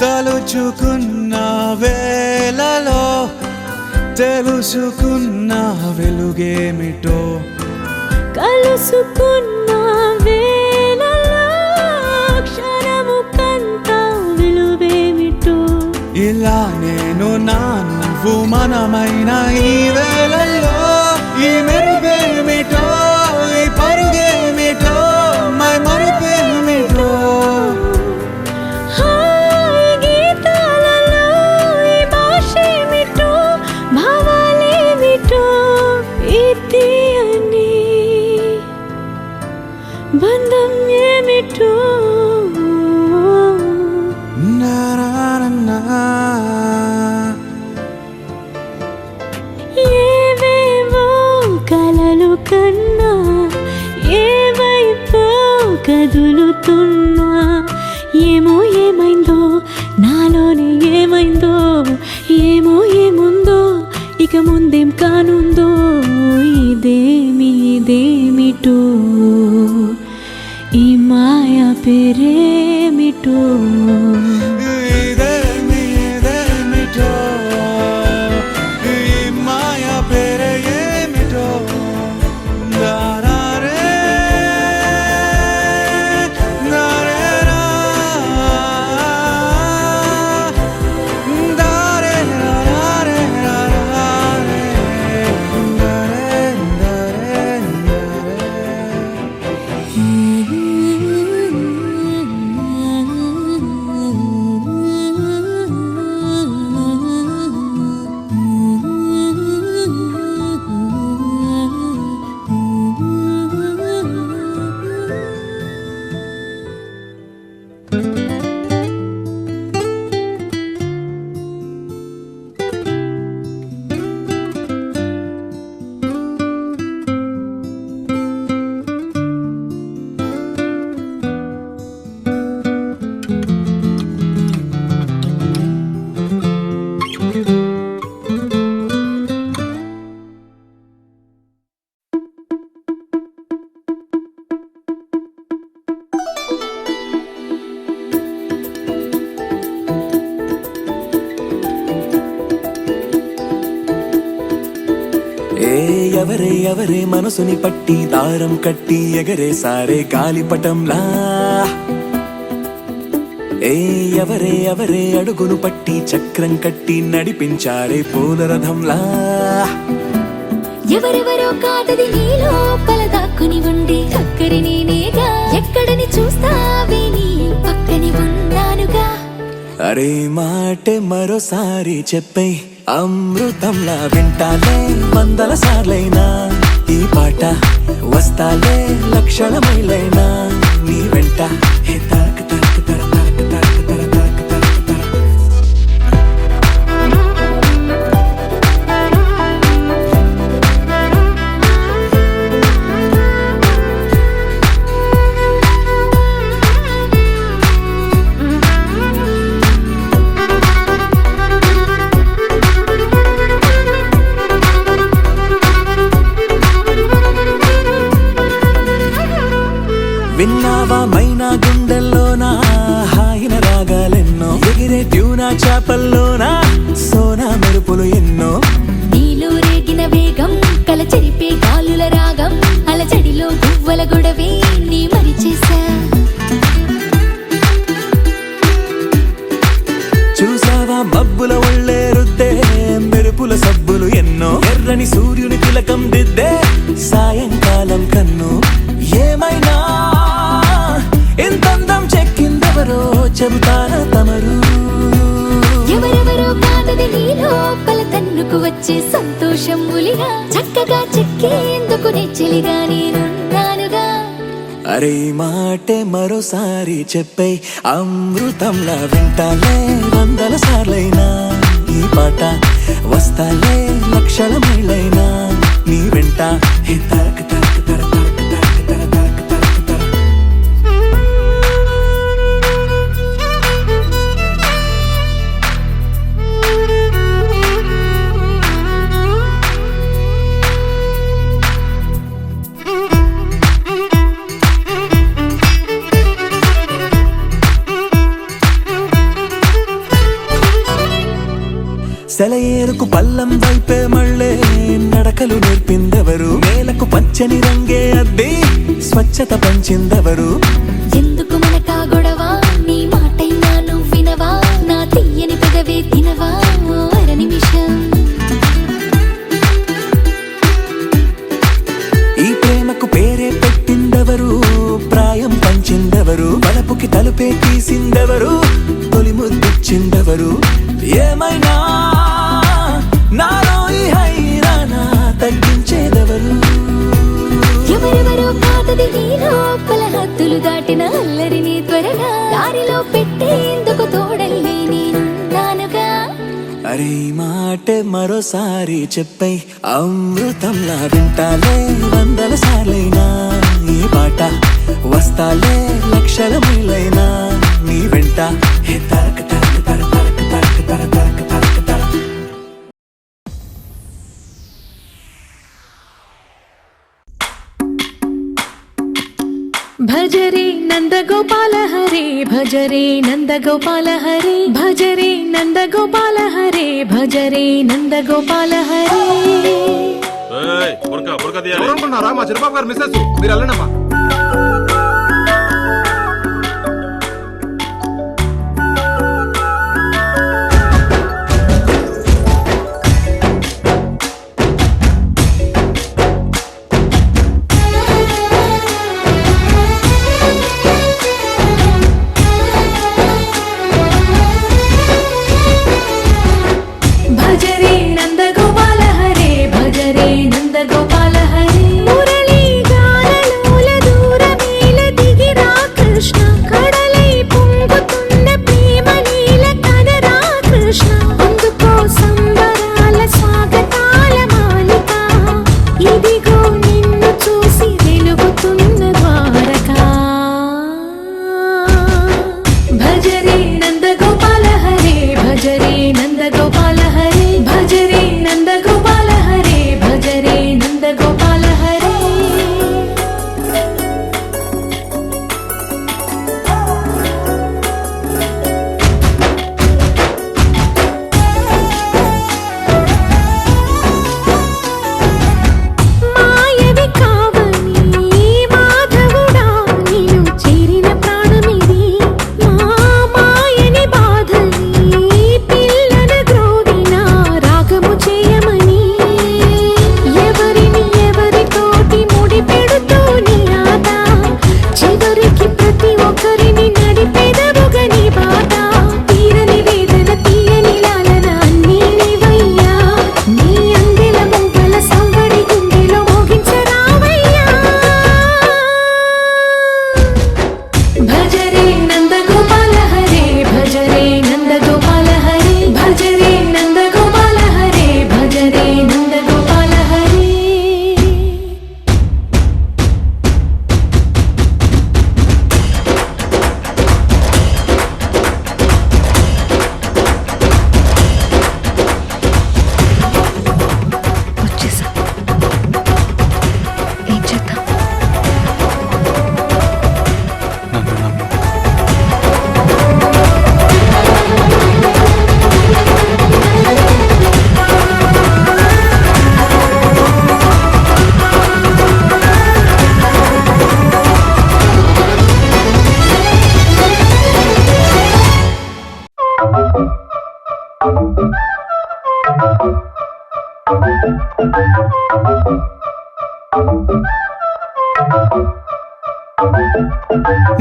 తలుచుకున్న వేళలో తెలుసుకున్న వెలుగేమిటో కలుసుకున్న వేళలో క్షణము కంత విలువేమిటో ఇలా నేను నా నువ్వు మనమైన ఈ వేళల్లో ఈ మెరుగేమిటో ఈ పరుగేమిటో మై మరుపేమిటో బంధం ఏమిటో ఏవేవో కలలు కన్నా ఏవైపో కదులుతున్నా ఏమో ఏమైందో నాలోనే ఏమైందో ఏమో ఏముందో ఇక ముందేం కానుందో ఇదేమిటో ఈ మాయ పేరేమిటో ఇదేమిటో ఈ మాయ పేరేమిటో ఎవరే ఎవరే మనసుని పట్టి దారం కట్టి ఎగరే సారే గాలిపటంలా ఎవరే ఎవరే అడుగును పట్టి చక్రం కట్టి నడిపించారే పూలరథంలా ఎవరెవరో కాదది నీ లోపల దాక్కుని ఉండి చక్కరి నేనేగా ఎక్కడని చూస్తావే నీ పక్కని ఉన్నానుగా అరే మాటే మరోసారి చెప్పే అమృతంలా వింటాలే వందల సార్లైనా ఈ పాట వస్తాలే లక్షల మైలైనా నీ వెంట తరక తరక తర తరక తరక తర తరక తరక తర విన్నావా మైనా గుండెల్లోనా హాయిన రాగాలెన్నో ఎగిరే ట్యూనా చేపల్లోనా సోనా మెరుపులు ఎన్నో నీలో రేగిన వేగం కల చెరిపే గాలుల రాగం అలజడిలో గువ్వల గొడవే నీ మరిచేసా మబ్బుల ఒళ్ళే రుద్దే మెరుపుల సబ్బులు ఎన్నో ఎర్రని సూర్యుని తిలకం దిద్దే సాయంకాలం కన్ను ఏమైనా ఎంతందం చెక్కిందెవరో చెబుతారా తమరు ఎవరెవరో కాదది నీ లోపల తన్నుకు వచ్చే సంతోషం ములిగా చక్కగా చెక్కేందుకు నెచ్చిలిగా నేనున్నానుగా అరే మాటే మరోసారి చెప్పే అమృతంలా వింటాలే 100 సార్లైనా ఈ పాట వస్తాలే లక్షల మైళ్ళైనా నీ వెంట హే తరక తరక తర తరక తరక తర తరక తరక తర. సెలయేరుకు పల్లం వైపే మళ్ళే నడకలు నేర్పిందెవరు నేలకు పచ్చని రంగే అద్ది స్వచ్ఛత పంచిందెవరు ఎందుకు మనకా గొడవ నీ మాటైనా నువ్వు వినవా నా తీయని పెదవే తినవా ఓ అర నిమిషం ఈ ప్రేమకు పేరే పెట్టిందెవరు ప్రాయం పంచిందెవరు బలపుకి తలుపే తీసిందెవరు తొలి ముద్దిచ్చిందెవరు ఏమైనా నాలో ఈ హైరానా తగ్గించేదెవరు ఎవరెవరో కాదది నీ లోపల హద్దులు దాటిన అల్లరిని త్వరగా దారిలో పెట్టేందుకు తోడల్లే నేనున్నానుగా అరే మాటే మరోసారి చెప్పై అమృతంలా వింటాలే 100 సార్లైనా ఈ పాట వస్తాలే లక్షల మైళ్ళైనా నీ వెంట హే తరక తరక తర తరక తరక తర తరక తరక తర. భజరే నందగోపాల హరే భజరే నందగోపాల హరే భజరే నందగోపాల హరే భజరే నందగోపాల హరే ఎవరనుకున్నారా మా చిరబాబు గారు మిస్సెస్ మీరు వెళ్ళండమ్మా భజరే నందగోపాల హరే భజరే నందగోపాల హరే మురళీ గానలోల దూరమేల దిగిరా కృష్ణ కడలై పొంగుతున్న ప్రేమ నీల కనరా కృష్ణ అందుకో సంబరాల స్వాగతాల మాలిక ఇదిగో నిన్ను చూసి వెలుగుతున్న ద్వారకా భజరే నందగోపాల హరే భజరే నందగోపాల హరే భజరే నందగోపాల హరే భజరే నందగోపాల హరే మాయవి కావని మాధవుడా నిన్ను చేరిన ప్రాణమిది మా మాయని బాధని పిల్లన గ్రోవిన రాగము చేయమని ఎవరిని ఎవరితోటి ముడి పెడుతూ నీ ఆట చివరికి ప్రతి ఒక్కరిని నడిపెదవుగా నీ బాట తీరని వేదన తీయని లాలన అన్నీ నీవయ్యా నీ అందెల మొగ్గల సంవడి గుండెలో మోగించరావయ్యా భజరే నందగోపాల హరే భజరే నందగోపాల హరే భజరే నందగోపాల హరే భజరే నందగోపాల హరే వచ్చేసా ఏం చేద్దాం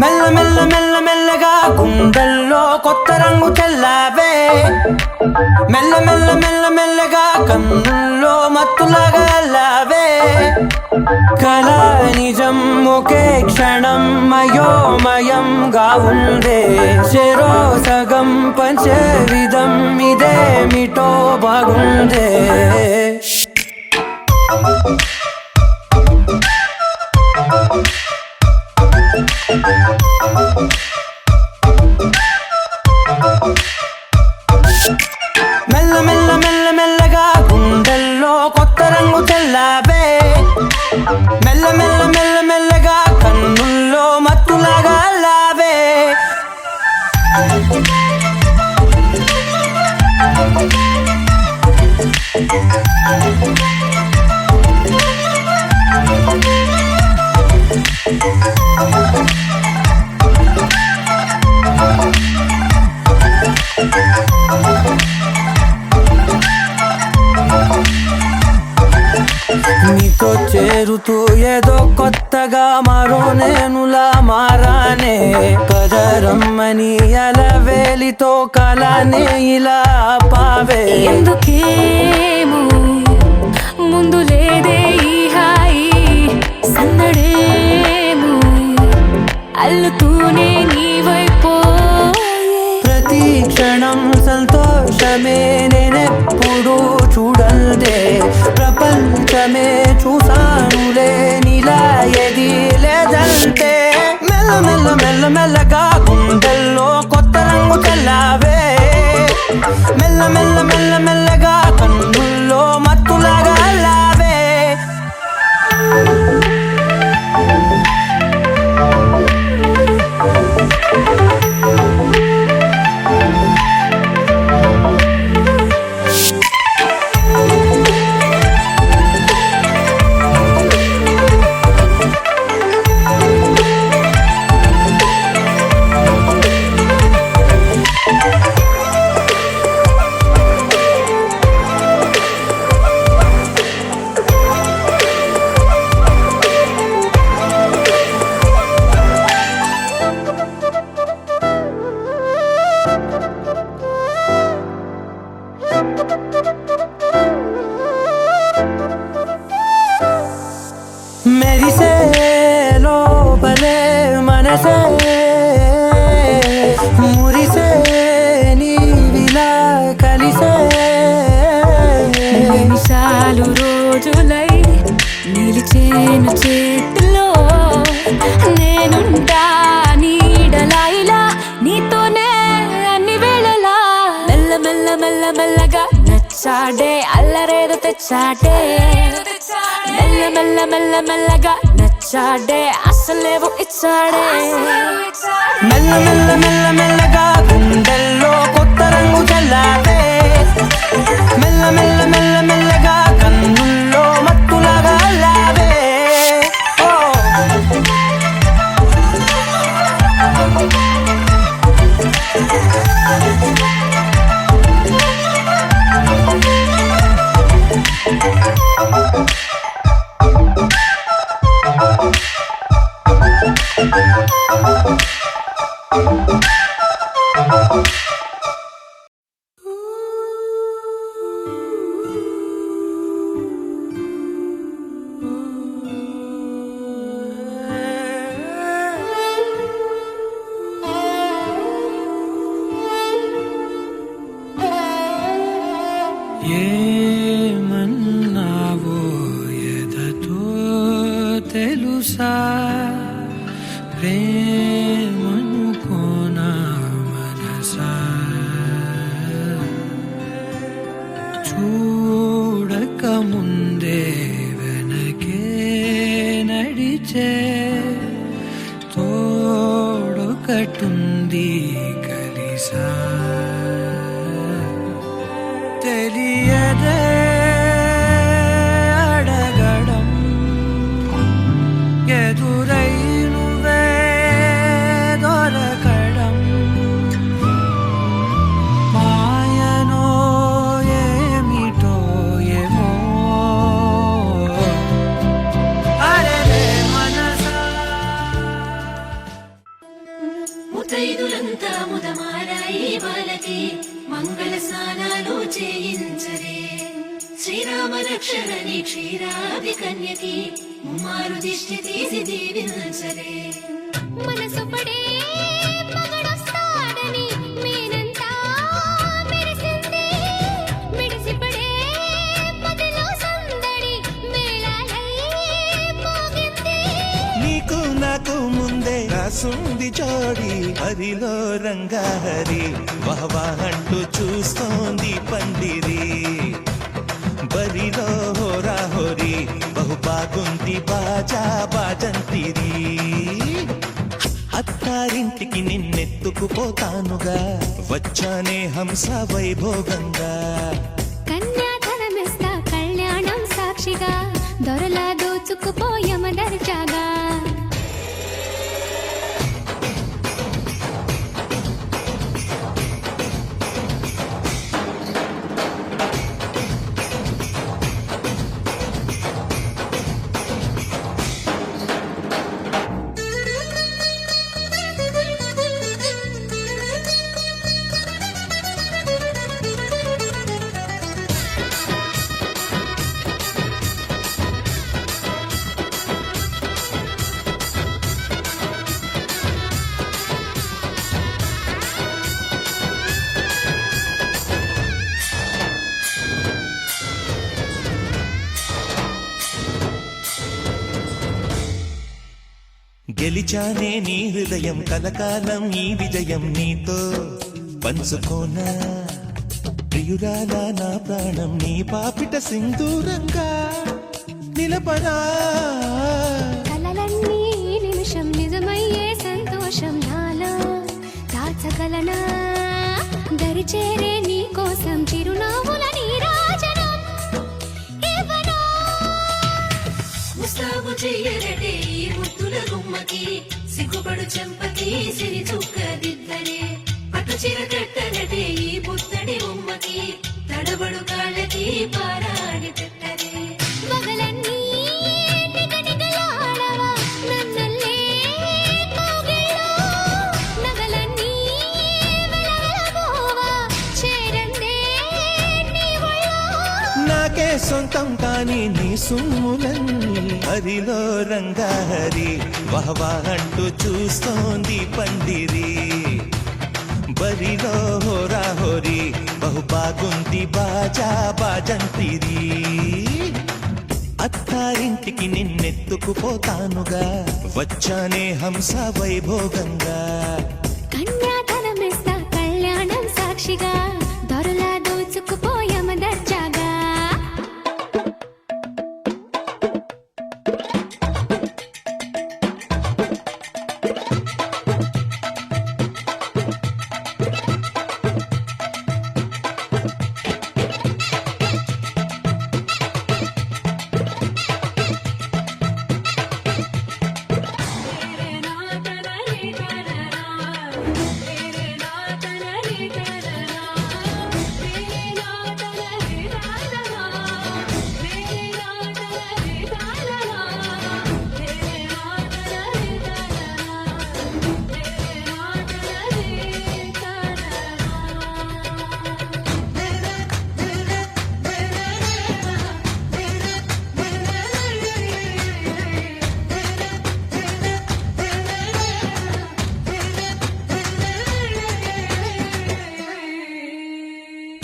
మెల్ల మెల్ల మెల్ల మెల్లగా గుండెల్లో కొత్త రంగు చెల్లావే మెల్ల మెల్ల మెల్ల మెల్లగా కన్నుల్లో మత్తులాగా అల్లావే కళ నిజం ఒకే క్షణం మయోమయంగా ఉందే చెరో సగం పంచే విధం ఇదేమిటో బాగుందే మెల్ల మెల్ల మెల్ల మెల్లగా గుండెల్లో కొత్త రంగు చెల్లావే మెల్ల మెల్ల మెల్ల మెల్లగా కన్నుల్లో మత్తులాగా లావే నీతో చేరుతూ ఏదో కొత్తగా మరో నేనులా మారానే కదరమ్మని అలవేలితో కలానే ఇలా పావే ఎందుకేమో ముందు లేదే ఈ హాయి సందడేమో అల్లుతూనే నీ వైపో ప్రతి క్షణం సంతోషమే నేనెప్పుడు చూడల్దే ప్రపంచమే చూసానులే నీలా ఏది లేదంటే మెల్ల మెల్ల మెల్ల మెల్లగా గుండెల్లో కొత్త రంగు చెల్లావే మెల్ల మెల్ల మెల్ల మెల్లగా కన్నుల్లో మత్తులాగా లావే మెరిసే లోపలే మనసే మురిసే నీవిలా కలిసే నిమిషాలు రోజులై నిలిచేను చేతిలో నేనుంటా నీడలా ఇలా నీతోనే అన్ని వేళలా మెల్ల మెల్ల మెల్ల మెల్లగా నచ్చాడే అల్లరేదో తెచ్చాడే మెల్ల మెల్ల మెల్ల మెల్లగా నచ్చాడే అసలేవో ఇచ్చాడే మెల్ల మెల్ల మెల్ల మెల్లగా గుండెల్లో కొత్త రంగు చల్లావే మెల్ల మెల్ల మెల్ల మెల్లగా కన్నుల్లో మత్తులాగా లావే ఓ ఏమన్నావో ఎదతో తెలుసా ప్రేమనుకోనా మనసా చూడక ముందే వెనకే నడిచే తోడొకటుంది కలిసా తెలియదే అడగడం ఎదురై నువ్వే దొరకడం మాయనో మంగళ స్నానాలు చేయించరే శ్రీరామ రక్షణని క్షీరాది కన్యకి ముమ్మారు దిష్టి తీసి దీవించరే మనసు పడే మగడొస్తాడని మేనంతా మెరిసింది మిడిసిపడే మదిలో సందడి మేళాలై మోగింది నీకు నాకు ముందే రాసుంది జోడి హరిలో రంగాహరి వహవా అంటూ చూస్తోంది పందిరి బరిలో హోరా హోరి బహు బాగుంది బాజా బాజంతిరి అత్తారింటికి నిన్నెత్తుకుపోతానుగా వచ్చానే హంస వైభోగంగా కన్యాధనమిస్తా కళ్యాణం సాక్షిగా దొరలా దోచుకుపోయమదర్చాగా గెలిచానే నీ హృదయం కలకాలం ఈ విజయం నీతో పంచుకోనా ప్రియురాలా నా ప్రాణం నీ పాపిట సింధూరంగా నిలపనా కలలన్నీ నిమిషం నిజమయ్యే సంతోషం నాలో దాచగలనా దరిచేరే నీ కోసం చిరునవ్వుల నీరాజనం ఇవ్వనా ముస్తాబు చెయ్యరటే ఈ ముద్దుల గుమ్మకి సిగ్గుపడు చెంపకి సిరి చుక్క దిద్దరే పట్టు చీర కట్టరటే ఈ పుత్తడి బొమ్మకి తడబడు కాళ్ళకి పారాడి పెట్టరే మగలన్నీ నిగనిగలాడవా నన్నల్లే కౌగిల్లో నగలన్నీ వెలవెలబోవా చేరందే నీ ఒళ్ళో నాకే సొంతం కాని నీ సుమ్ములన్నీ హరిలో రంగాహరి వహవా అంటూ చూస్తోంది పందిరి బరిలో హోరా హోరి బహు బాగుంది బాజా బాజంతిరి అత్తారింటికి నిన్నెత్తుకుపోతానుగా వచ్చానే హంస వైభోగంగా కన్యాధనమిస్తా కళ్యాణం సాక్షిగా దొరలా దోచుకుపోయమదర్చాగా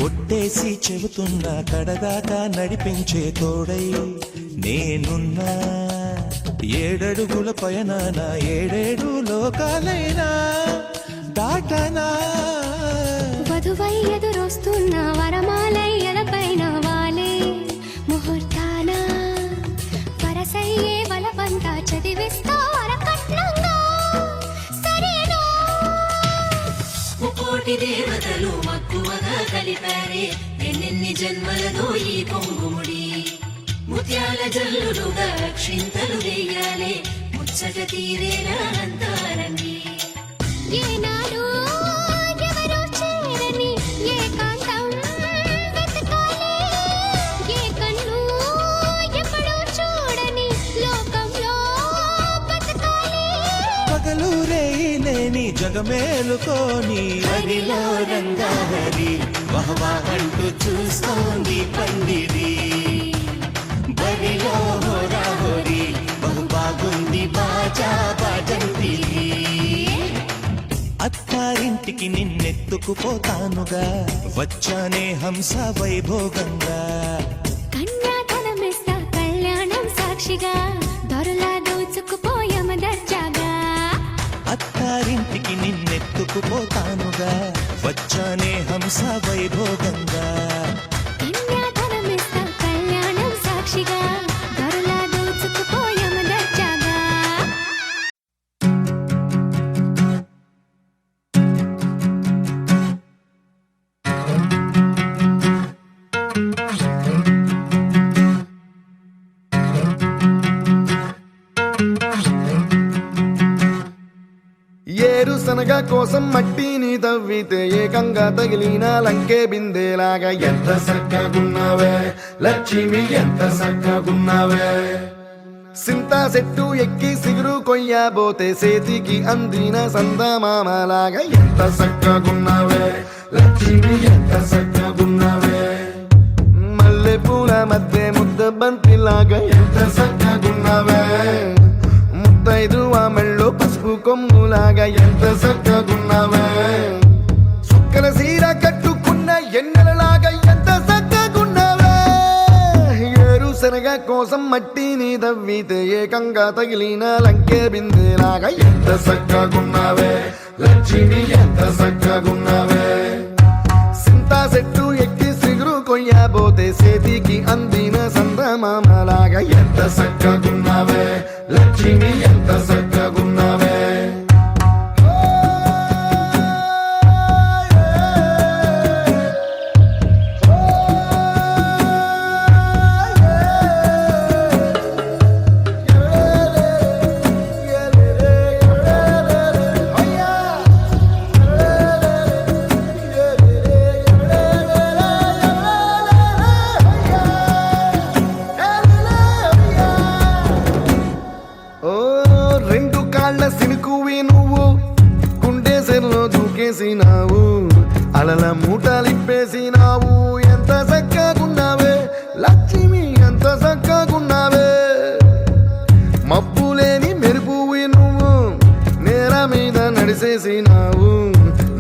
ఒట్టేసి చెబుతున్నా కడదాకా నడిపించే తోడై నేనున్నా ఏడడుగుల పయనాన ఏడేడు లోకాలైనా దాటనా వధువై ఎదురొస్తున్న వరమాలై ఎలపైన వాలే ముహూర్తాన వరసయ్యే వలపంతా చదివిస్తా వరకట్నంగా సరేనా ముకోటి దేవతలు మక్కువగా కలిపారే ఎన్నెన్ని జన్మలదో ఈ కొంగుముడి ముత్యాల జల్లులుగా క్షింతలు వేయాలే ముచ్చట తీరేలా అంతారండి ఏనాడు ఎవరో చేరని ఏకాంతం వెతకాలే ఏ కన్ను ఎప్పుడూ చూడని లోకంలో బతకాలే పగలు రేయి లేని జగమేలుకోని హరిలో రంగాహరి వహవా అంటూ చూస్తోంది పందిరి బరిలో హోరా హోరి బహు బాగుంది బాజా బాజంతి అత్తారింటికి నిన్నెత్తుకుపోతానుగా వచ్చానే హంస వైభోగంగా కన్యాధనమిస్తా కళ్యాణం సాక్షిగా దొరలా దోచుకుపోయమ దర్జాగా అత్తారింటికి నిన్నెత్తుకుపోతానుగా వచ్చానే హంస వైభోగంగా కన్యాధనమిస్తా కళ్యాణం సాక్షిగా దొరలా దోచుకుపోయమ దర్జాగా ఏరుశనగ కోసం మట్టిని తవ్వితే ఏకంగా తగిలిన లంకే బిందేలాగా ఎంత చక్కగున్నావే లక్ష్మి ఎంత చక్కగున్నావే సింతా చెట్టు ఎక్కి సిగురు కొయ్యబోతే చేతికి అందిన సందమామలాగా ఎంత చక్కగున్నావే లక్ష్మి ఎంత చక్కగున్నావే మల్లె పూల మధ్య ముద్ద బంతిలాగా ఎంత చక్కగున్నావే ముద్దైదు మెళ్ళో పసుపు కొమ్ములాగా ఎంత చక్కగున్నావే సుక్కల సీర కట్టుకున్న ఎన్నెలలాగా ఎంత చక్కగున్నావే ఏరుశనగ కోసం మట్టిని తవ్వితే ఏకంగా తగిలిన లంకే బిందేలాగా ఎంత చక్కగున్నావే లక్ష్మి ఎంత చక్కగున్నావే సింతా చెట్టు ఎక్కి సిగురు కొయ్యబోతే చేతికి అందిన సందమామలాగా ఎంత చక్కగున్నావే లక్ష్మి ఎంత చక్కగున్నావే దూకేసినావు అలల మూటలిప్పేసినావు ఎంత చక్కగున్నావే లక్ష్మి ఎంత చక్కగున్నావే మబ్బులేని మెరుపువి నువ్వు నేల మీద నడిసేసినావు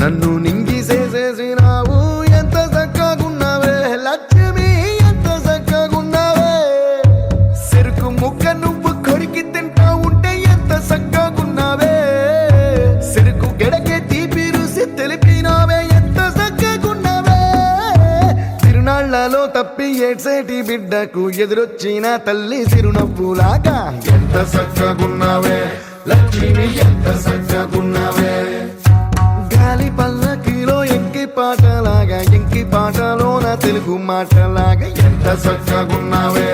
నన్ను నింగిసేసేసినావు ఎంత చక్కగున్నావే లక్ష్మి ఎంత చక్కగున్నావే చెరుకు ముక్క నువ్వు కొరికి తింటా ఉంటే ఎంత చక్కగున్నావే చెరుకు గెడకే తీపి రుసి తెలిపినావే ఎంత చక్కగున్నావే తిరునాళ్లలో తప్పి ఏడ్సేటి బిడ్డకు ఎదురొచ్చిన తల్లి చిరునవ్వులాగా ఎంత చక్కగున్నావే లక్ష్మి ఎంత చక్కగున్నావే గాలి పల్లకిలో ఎంకి పాటలాగా ఎంకి పాటలోన తెలుగు మాటలాగా ఎంత చక్కగున్నావే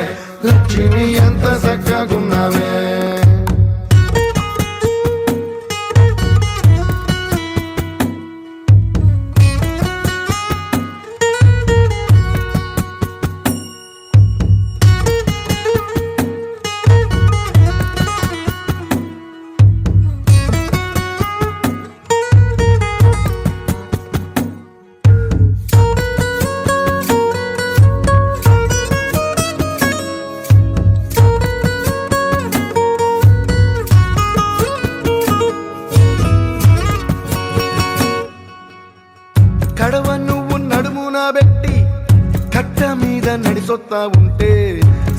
లక్ష్మి ఎంత చక్కగున్నావే కడవ నువ్వు నడుమున పెట్టి కట్ట మీద నడిసొత్తా ఉంటే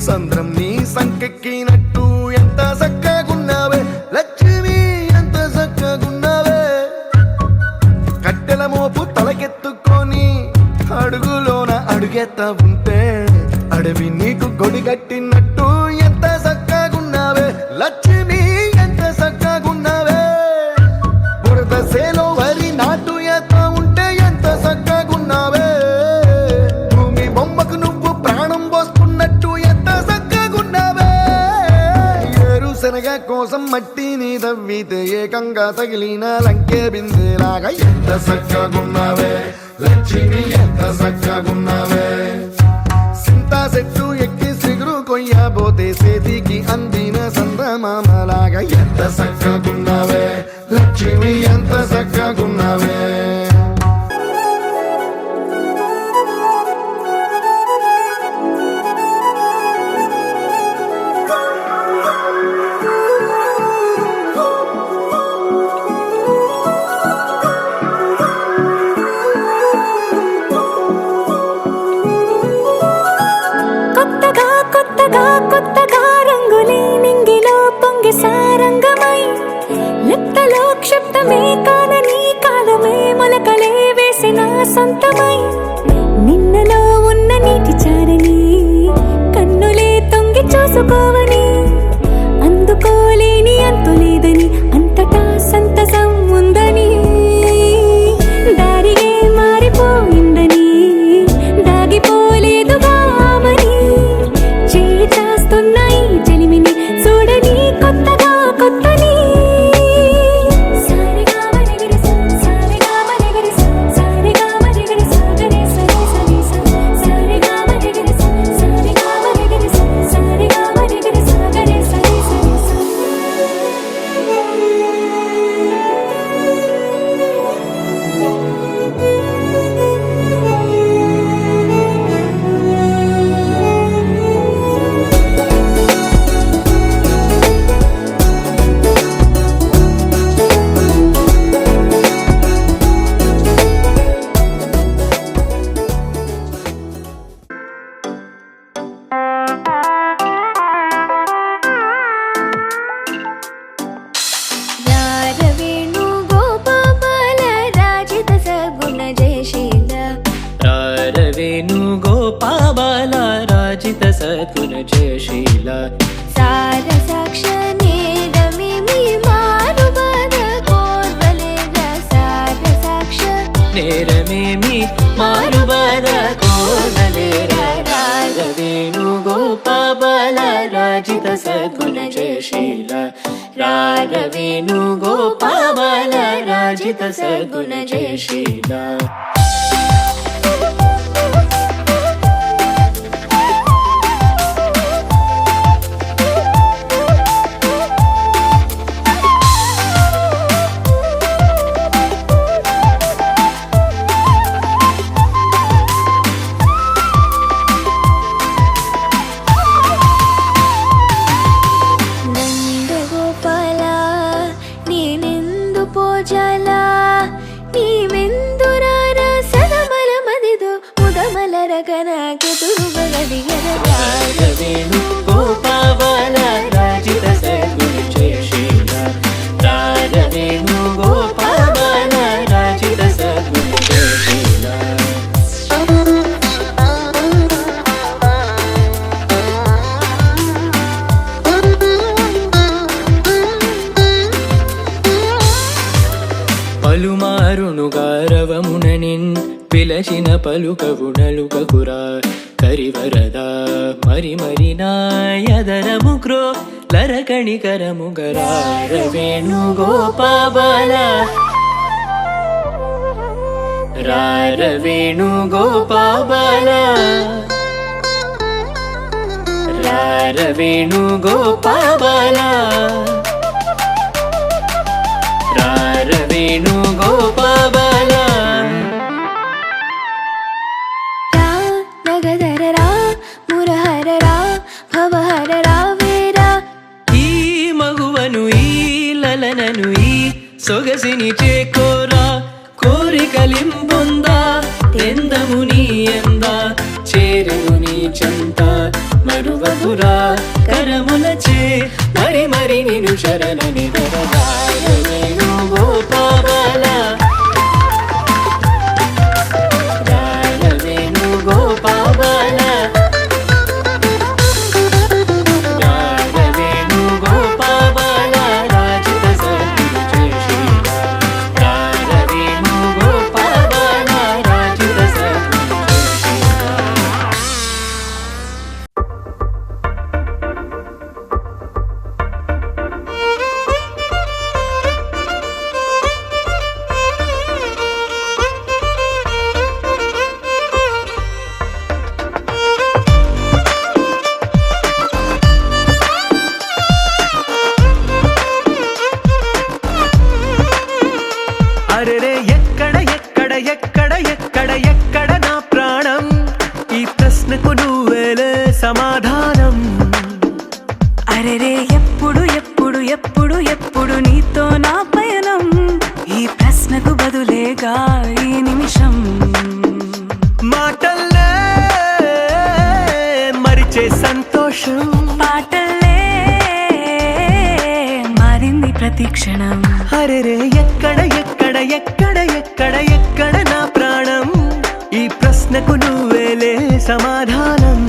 సంద్రం నీ సంకెక్కినట్టు ఎంత చక్కగున్నావే లక్ష్మి ఎంత చక్కగున్నావే కట్టెల మోపు తలకెత్తుకొని అడుగులోన అడుగెత్తా ఉంటే అడవి నీకు గొడి కట్టినట్టు ఎంత చక్కగున్నావే లక్ష్మి ఎంత చక్కగున్నావే బురద సేలో వరి నాటు ఎత్తా ఉంటే ఎంత చక్కగున్నావే భూమి బొమ్మకు నువ్వు ప్రాణం పోసుకున్నట్టు ఎంత చక్కగున్నావే ఏరుశనగ కోసం మట్టిని తవ్వితే ఏకంగా తగిలిన లంకే బిందేలాగా ఎంత చక్కగున్నావే లక్ష్మి ఎంత చక్కగున్నావే సింతా చెట్టు ఎక్కి సిగురు కొయ్యబోతే చేతికి అందిన సందమామలాగా ఎంత చక్కగున్నావే లక్ష్మి ఎంత చక్క చిన్నగున్నావే కొత్తగా కొత్తగా కొత్తగా రంగులే నింగిలో పొంగి సారంగమై లెక్కలో క్షిప్తమే కాదని కాలమే మొలకలే వేసిన సొంతమై నిన్నలో ఉన్న నీటి చారని కన్నులే తొంగి చూసుకోవని అందుకోలేని అంతులేదని అంతటా సంతసం ఉందని దారిగే మారిపోయిందని దాగిపోలేదుగా ఆమని చేస్తాస్తున్నాయి జలిమిని చూడని కొత్తగా కొత్తని సారిగా మరిగిరి సారిగా మరిగిరి సారిగా మరిగిరి సాగరే సరి సరి సారిగా మరిగిరి సారిగా మరిగిరి సారిగా మరిగిరి సాగరే సరి సరి రారవేణు గోపాల రాజిత సగుణ జయశీల రారవేణు గోపాబాల రాజిత సద్గుణ జయశీల సార సాక్ష నేరమిమి మారుబద కోర్వలేద సార సాక్ష నేరమేమి మారుబార కోరలేర రారవేణు గోపాబాల రాజిత సద్గుణ జయశీల రారవేణు గోపాబాల రాజిత సద్గుణ జయశీల నందగోపాల నేనెందు పోజాల నీవెందురార సదమల మదిదో ముదమల రగనాకెదురుగదిగర రారవేణు గోపాబాల రాజిత సద్గుణ జయశీల రారవేణు గోపాబాల రాజిత సద్గుణ జయశీల పలుమారును గారవముననిన్ పిలచిన పలుకవునలుకకురా కరివరదా మరి మరి నాయదరము క్రో లరకణికరము గరారవేణు గోపాబాల రారవేణు గోపాబాల రారవేణు గోపాబాల రారవేణు గోపాబాల రా నగధర రా మురహర రా భవహర రా వేరా ఈ మగువను ఈ లలనను ఈ సొగసిని చేకోరా కోరికలింబొందా తెందము నీ ఎంద చేరును నీ చెంత మరువదురా కరములచే మరి మరి నిను శరణని రారవేణు గోపాబాల రారవేణు గోపాబాల రారవేణు గోపాబాల రాజిత సద్గుణ జయశీల రారవేణు గోపాబాల రాజిత సద్గుణ జయశీల ప్రతి క్షణం. అరెరే ఎక్కడ ఎక్కడ ఎక్కడ ఎక్కడ ఎక్కడ నా ప్రాణం, ఈ ప్రశ్నకు నువ్వేలే సమాధానం.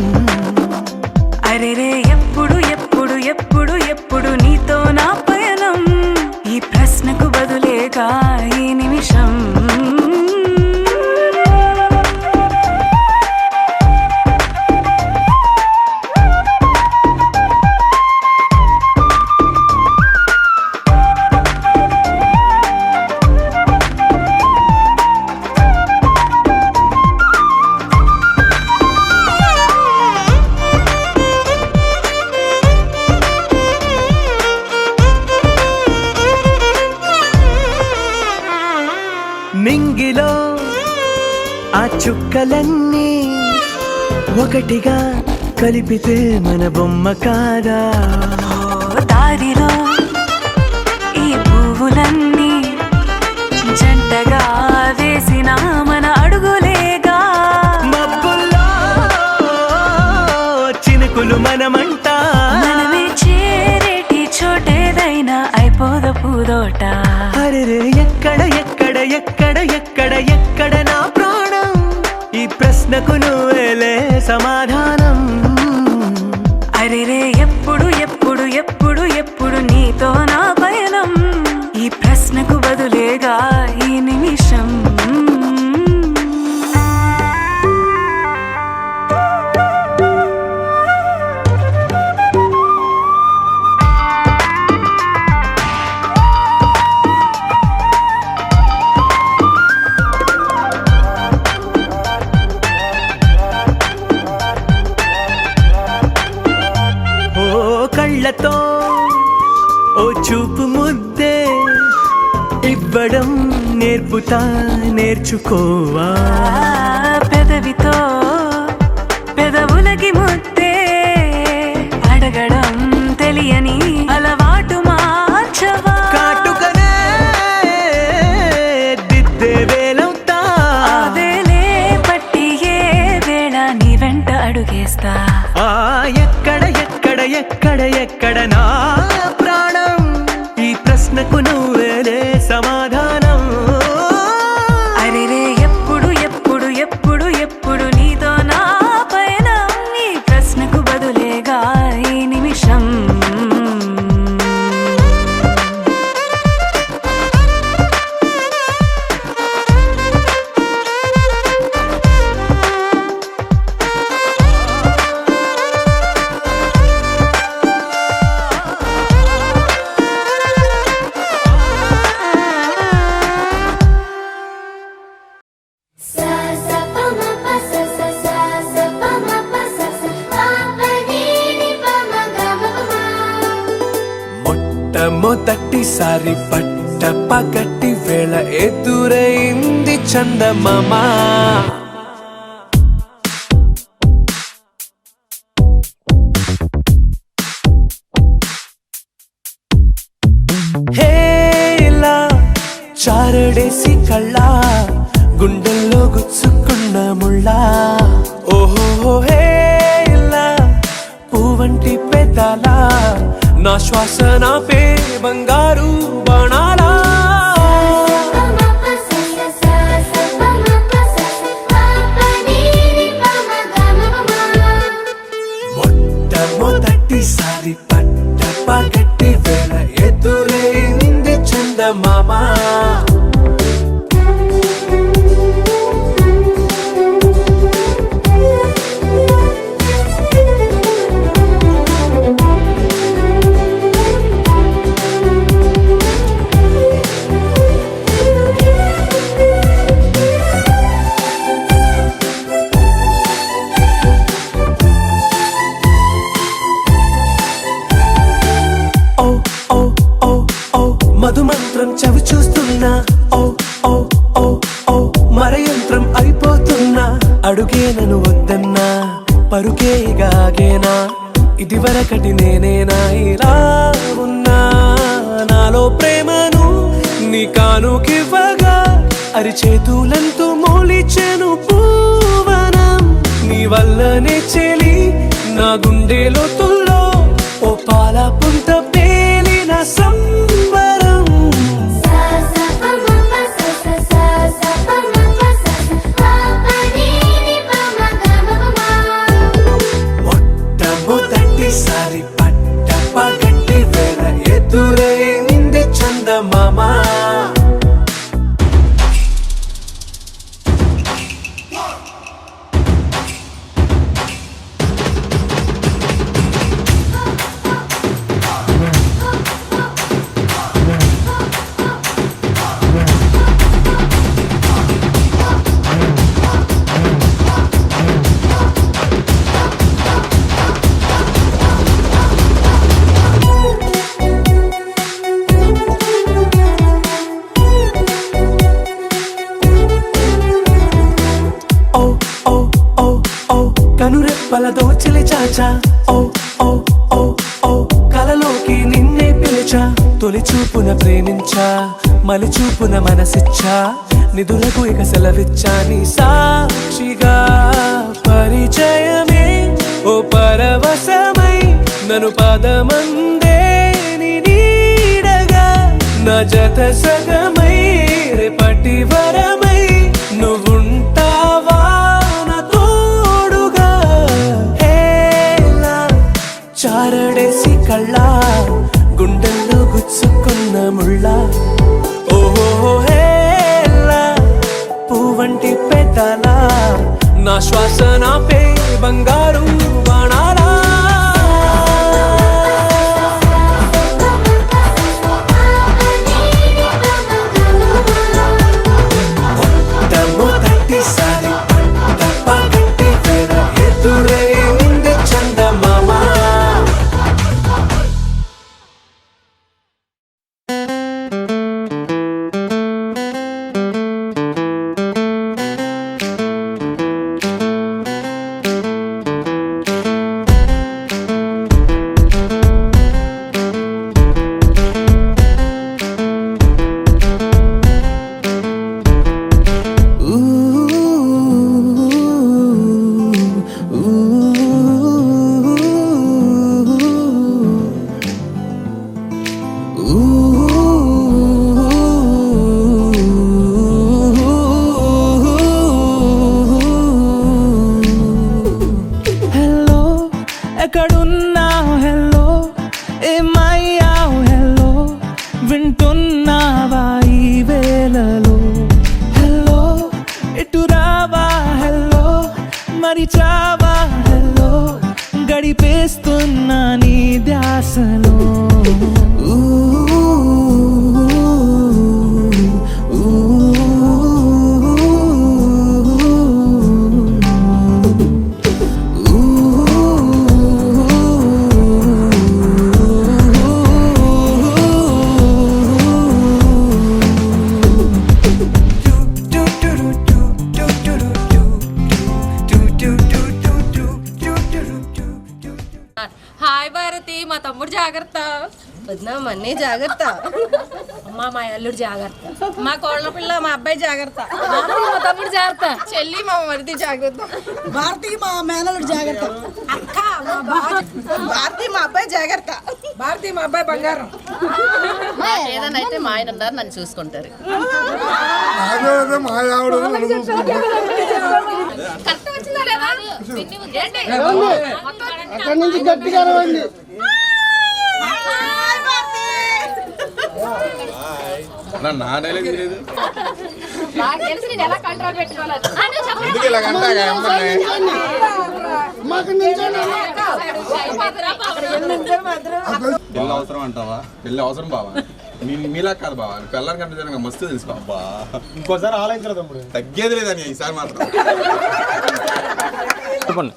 అరెరే ఎప్పుడు ఎప్పుడు ఎప్పుడు ఎప్పుడు నీతో నా పయనం, ఈ ప్రశ్నకు బదులేగా ఈ నిమిషం. మింగిలో ఆ చుక్కలన్నీ ఒకటిగా కలిపితే మన బొమ్మ కాదా. దారిలో ఈ పువ్వులన్నీ జంటగా వేసిన మన అడుగులేగా. మబ్బుల్లో చినుకులు మనమంట, మనమే చేరేటి చోటేదైనా అయిపోద పూదోట. అరెరే ఎక్కడ ఎక్కడ ఎక్కడ ఎక్కడ ఎక్కడ నా ప్రాణం, ఈ ప్రశ్నకు నువ్వేలే సమాధానం. అరెరే ఎప్పుడు ఎప్పుడు ఎప్పుడు ఎప్పుడు నీతో నా పయనం, ఈ ప్రశ్నకు బదులేగా ఈ నిమిషం. కళ్ళతో ఓ చూపు ముద్దే ఇవ్వడం నేర్పుతా, నేర్చుకోవా. పెదవితో పెదవులకి ముద్దే అడగడం తెలియని అలవాటు మార్చవా. కాటుకనే దిద్దే వేలవుతా, వేలే పట్టి ఏ వేళ నీ వెంట అడుగేస్తా. ఎక్కడ ఎక్కడ ఎక్కడ ఎక్కడ నా ప్రాణం, ఈ ప్రశ్నకు నువ్వేలే సమాధానం. అరెరే ఎప్పుడు ఎప్పుడు ఎప్పుడు ఎప్పుడు నీతో నా పయనం, ఈ ప్రశ్నకు బదులేగా ఈ నిమిషం. మొట్టమొదటిసారి పట్ట పగటి వేళ ఎదురైంది చందమామ. హేలా చారడేసి కళ్ళ గుండెల్లో గుచ్చుకున్న ముళ్ళ. ఓహో హేలా పువ్వంటి పెదాల నా శ్వాస నాపే బంగారు బాణాలా. మొట్టమొదటిసారి పట్ట పగటి వేళ ఎదురైంది చందమామ. మధుమంత్రం చవి చూస్తున్నా, ఓ ఓ ఓ ఓ మరయంత్రం అయిపోతున్నా. అడుగే నన్ను వద్దన్నా, పరుకేగాగేనా, ఇది వరకటి నేనేనా ఇలా ఉన్నా. నాలో ప్రేమను నీ కానుకివ్వగా అరిచేతులంతో మోలిచెను పూవనం. నీ వల్లనే చెలి నా గుండెలో తుల్లో ఓ పాల పుంత పేలిన సంబరం. పలదో చెలి చాచా ఓ ఓ ఓ ఓ కలలోకి నిన్నే పిలిచా తొలి చూపున ప్రేమించా మలి చూపున మనసిచ్చా నిధులకు ఇక సెలవిచ్చా నీ సాక్షిగా పరిచయమే ఓ పరవశమై నన్ను పదమందే నీ నీడగా నా జత సగమై రేపటి వరమై నువ్వుంటావా నా తోడుగా హేలా చారడేసి కళ్ళ గుండెల్లో గుచ్చుకున్న ముళ్ళ ఓహో హేలా పువ్వంటి పెదల నా శ్వాస నాపే బంగారు బాణాలా తమ్ము తట్టిసారి తప్ప గట్టి వేర ఎదురై ఉంది చందమామ ఎక్కడున్నావు హెల్లో ఏమయ్యావు హెల్లో వింటున్నావా ఈ వేళలో హెల్లో ఎటు రావా హెల్లో మరి చావా హెల్లో గడిపేస్తున్నా నీ ధ్యాసలో హాయ్ భారతి మా తమ్ముడు జాగ్రత్త వద్దా మన్నీ జాగ్రత్త అమ్మా మా అల్లుడు జాగ్రత్త మా కోళ్ళ పిల్ల మా అబ్బాయి జాగ్రత్త మా తమ్ముడు జాగ్రత్త చెల్లి మా మరిది జాగ్రత్త భారతి మా మేనలుడు జాగ్రత్త అక్క భారతి మా అబ్బాయి జాగ్రత్త భారతి మా అబ్బాయి బంగారం ఏదైనా అయితే మా ఆయన ఉన్నారు నన్ను చూసుకుంటారు కరెక్ట్ వచ్చిందా లేదా అక్కడి నుంచి గట్టిగా రండి పెళ్ళి అవసరం అంటావా పెళ్ళి అవసరం బావా మీలా కాదు బావా పిల్లల కంటే మస్తు తెలుసు బాబా ఇంకోసారి ఆలోచించరా తమ్ముడు తగ్గేది లేదని ఈసారి మాత్రం చెప్పండి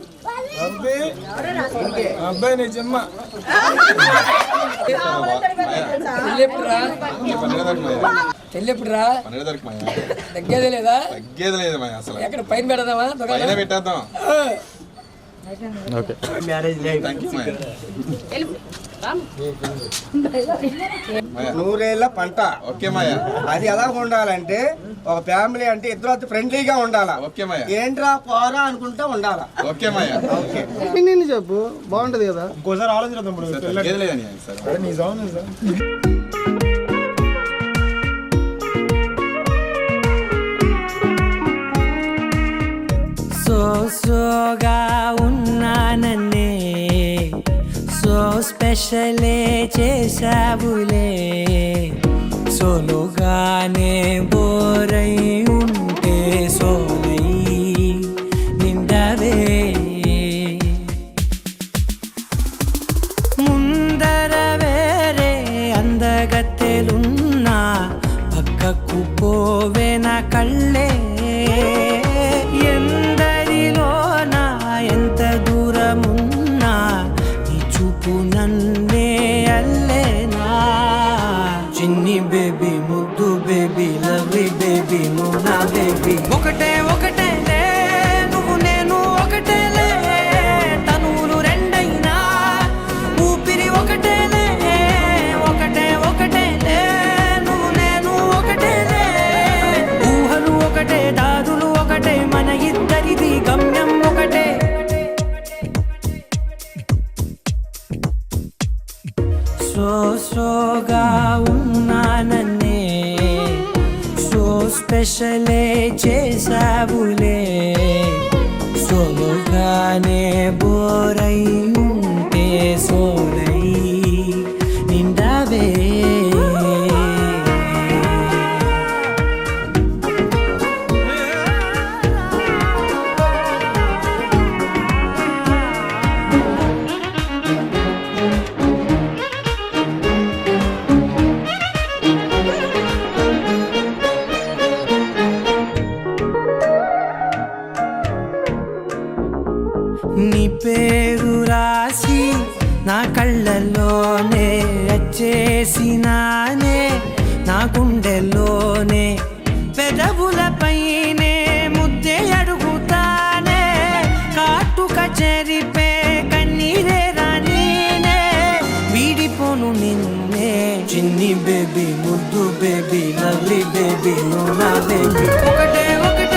అబ్బాయి నీ జమ్మ పెళ్ళెప్పుడురా తగ్గేదే లేదా తగ్గేది లేదు మాయ అసలు ఎక్కడ పైన పెడదామా పైన పెట్టేద్దాం నూరేళ్ల పంట ఓకే మాయా అది ఎలా ఉండాలంటే ఒక ఫ్యామిలీ అంటే ఇద్దరు ఫ్రెండ్లీగా ఉండాలా ఓకే మాయా ఏంట్రా పోరా అనుకుంటా ఉండాలా ఓకే మాయా ఓకే నిన్ను చెప్పు బాగుంటది కదా ఇంకోసారి ఆలోచన తగ్గేది లేదని సోగా ఉన్నానన్నే సో స్పెషలే చేసావులే సోలోగానే బోరై ఉంటే సోలై నిండవే ముందర వేరే అందగత్తెలున్నా పక్కకు పోవే నా కళ్ళే ఎందరిలోనా ఎంత దూరమున్నా నీ చూపు నన్నే అల్లేనా చిన్ని బేబీ ముద్దు బేబీ లవ్లీ బేబీ నువ్వు నా బేబీ స్పెషలే చేసావులే సోలోగానే బోరై ఉంటే సోలై నిండావే నీ పేరు రాసి నా కళ్ళల్లోనే వచ్చేసినానే నా గుండెల్లోనే పెదవులపైనే ముద్దే అడుగుతానే కాటుక చెరిపే కన్నీరే రానీనే వీడిపోను నిన్నే చిన్ని బేబీ ముద్దు బేబీ లవ్లీ బేబీ నువ్వు నా బేబీ ఒకటే ఒకటే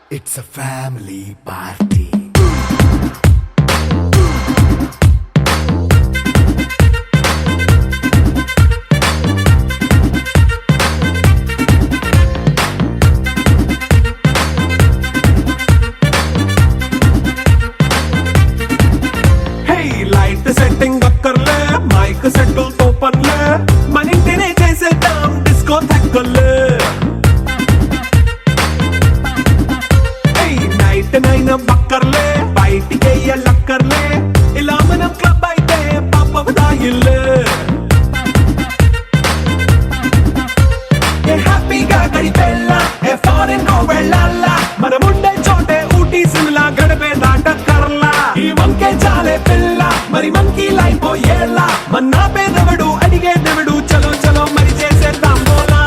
It's a family party. Hey, light setting అక్కర్లే మైక్ సెట్టిల్ తో పర్లే మన ఇంటినే చేసేద్దాం డిస్కో థక్కర్లే నైట్ బక్కర్లే బయటికి లక్కర్లే ఇలా మనం క్లబ్ అయితే పాపదాయిల్లే హ్యాపీగా గడిపెల్లా ఫారెన్ వెళ్ళాలా మనం ఉండే చోటే ఊటీ సిమ్లా గడిపే దాటక్కర్లా ఈ వంకే చాలే పిల్ల మరి మంకీ లైఫ్ ఏళ్ళ మన్నా పేదవడు అడిగేదెవడు చలో చలో మరి చేసేద్దాం బోలా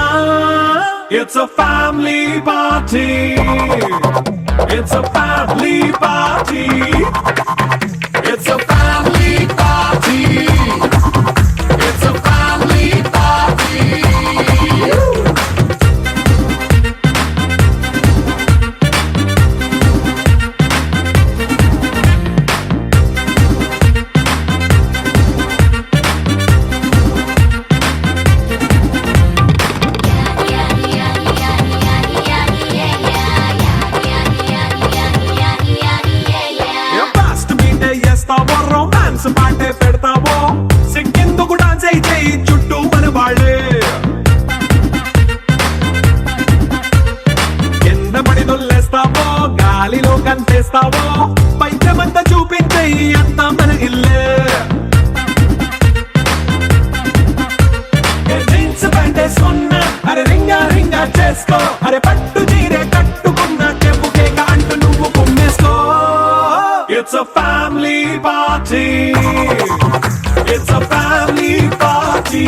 It's a family party. It's a family party. It's a family party. It's a family party. Romance పాటే పెడతావో సిక్కిందుకు డాన్స్ అయితే చుట్టూ మన వాళ్ళే కింద పడి దొల్లేస్తావో గాలిలో కంటేస్తావో పైచమంతా చూపించే అంతా మన ఇల్లే జీన్స్ ప్యాంట్ వేసుకున్నా అరే రింగా రింగా చేసుకో అరే పట్టు చీరే కట్టుకున్నా చెప్పు కేక అంటూ నువ్వు కుమ్మేసుకో It's a family party. It's a family party.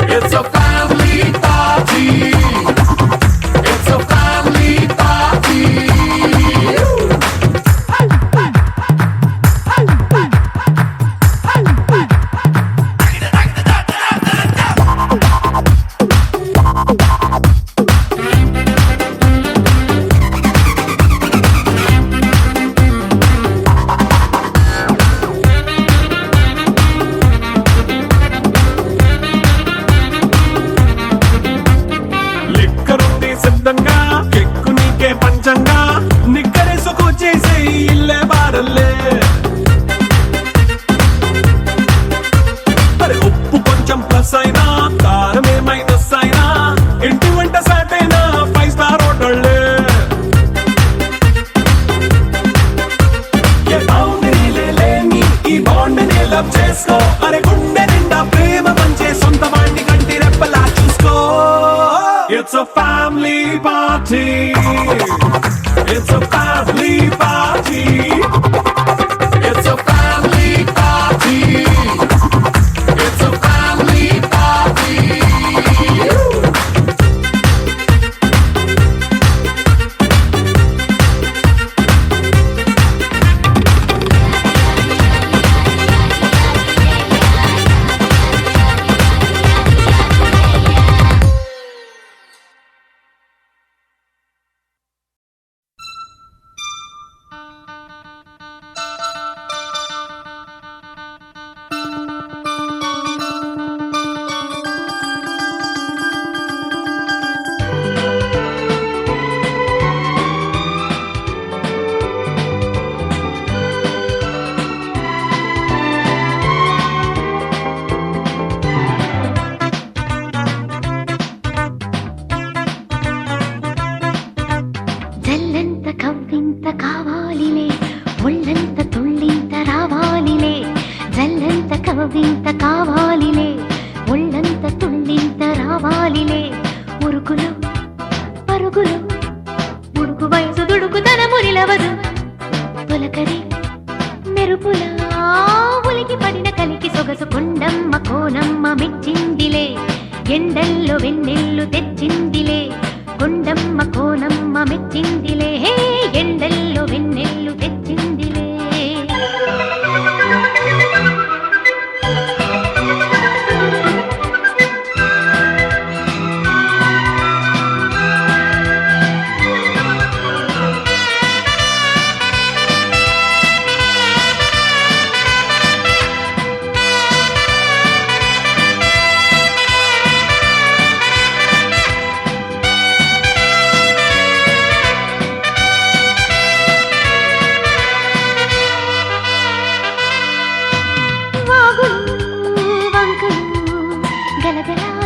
It's a family party. It's a family party. కెక్కు నీకే పంచంగా నిక్కరేసుకు చేసే ఇల్లే బారల్లే మరి ఉప్పు కొంచెం ప్లస్ అయినా కారమే మైనస్ అయినా ఇంటి వంట సాటైనా 5 స్టార్ హోటళ్ళే ఏ బౌండరీలే లేని ఈ బాండ్ ని లవ్ చేసుకో అరే గుండె నిండా ప్రేమ పంచే సొంత వాణ్ణి కంటి రెప్పలా చూసుకో It's a family party. It's a family party. It's a family party. It's a family party. ఎండల్లో వెన్నెల్లు తెచ్చిందిలే కొండమ్మ కోనమ్మ మెచ్చిందిలే ఎండల్లో వెన్నెల్లు తెచ్చిందిలే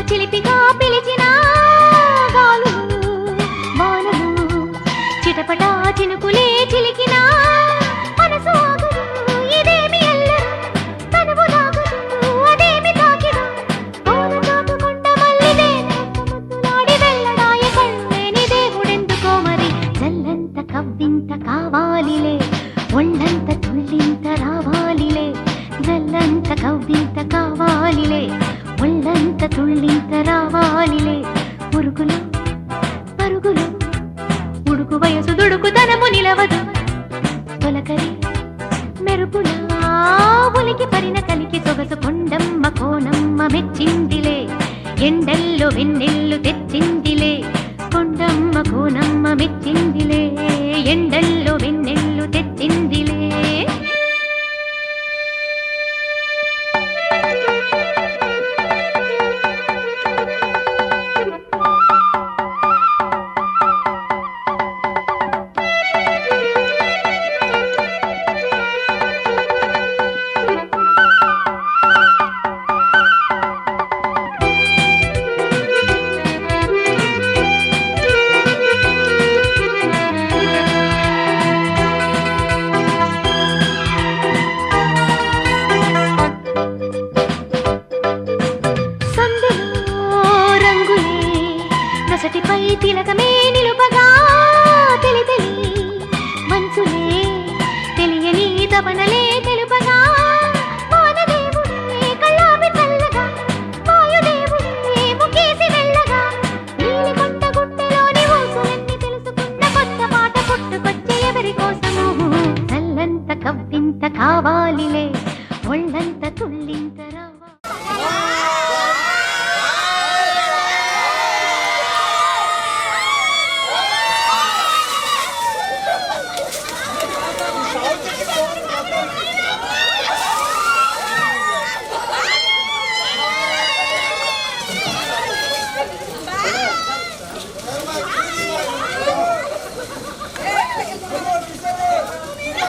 చిలిపిగా పిలిచిన గాలు వానలు చిటపటా చినుకులే చిలికిన మనసు ఆగదు ఇదేమి ఎల్లరు తనువు లాగదు అదేమి తాకిదు కోన చాటుకుంట మల్లిదే ముద్దులాడి వెళ్ళడాయ కళ్ళేని దేవుడెందుకో మరి జల్లంత కవ్వింత కావాలిలే ఒళ్ళంత తుళ్ళింత రావాలిలే జల్లంత కవ్వింత కావాలిలే ఒళ్ళంత తుళ్ళింత రావాలిలే పురుగులు పరుగులు ఉడుకు వయసు దుడుకుతనము నిలవదు తొలకరి మెరుపులా ఉలికి పరిన కలికి సొగసు కొండమ్మ కోనమ్మ మెచ్చిందిలే ఎండల్లో వెన్నెల్లు తెచ్చిందిలే కొండమ్మ కోనమ్మ మెచ్చిందిలే ఎండల్లో వెన్నెల్లు తెచ్చిందిలే నొసటిపై తిలకమే నిలుపగా తెలి తెలి మంచులే తెలియని తపనలే తెలుపగా వానదేవుడే కళ్ళాపి చల్లగా వాయుదేవుడే ముఖేసి వెళ్ళగా నీలి కొండ గుట్టలోని ఊసులన్నీ తెలుసుకున్న కొత్త పాట పుట్టుకొచ్చే ఎవరి కోసము చల్లంత కవ్వింత కావాలిలే ఒళ్ళంత తుళ్ళింత రావా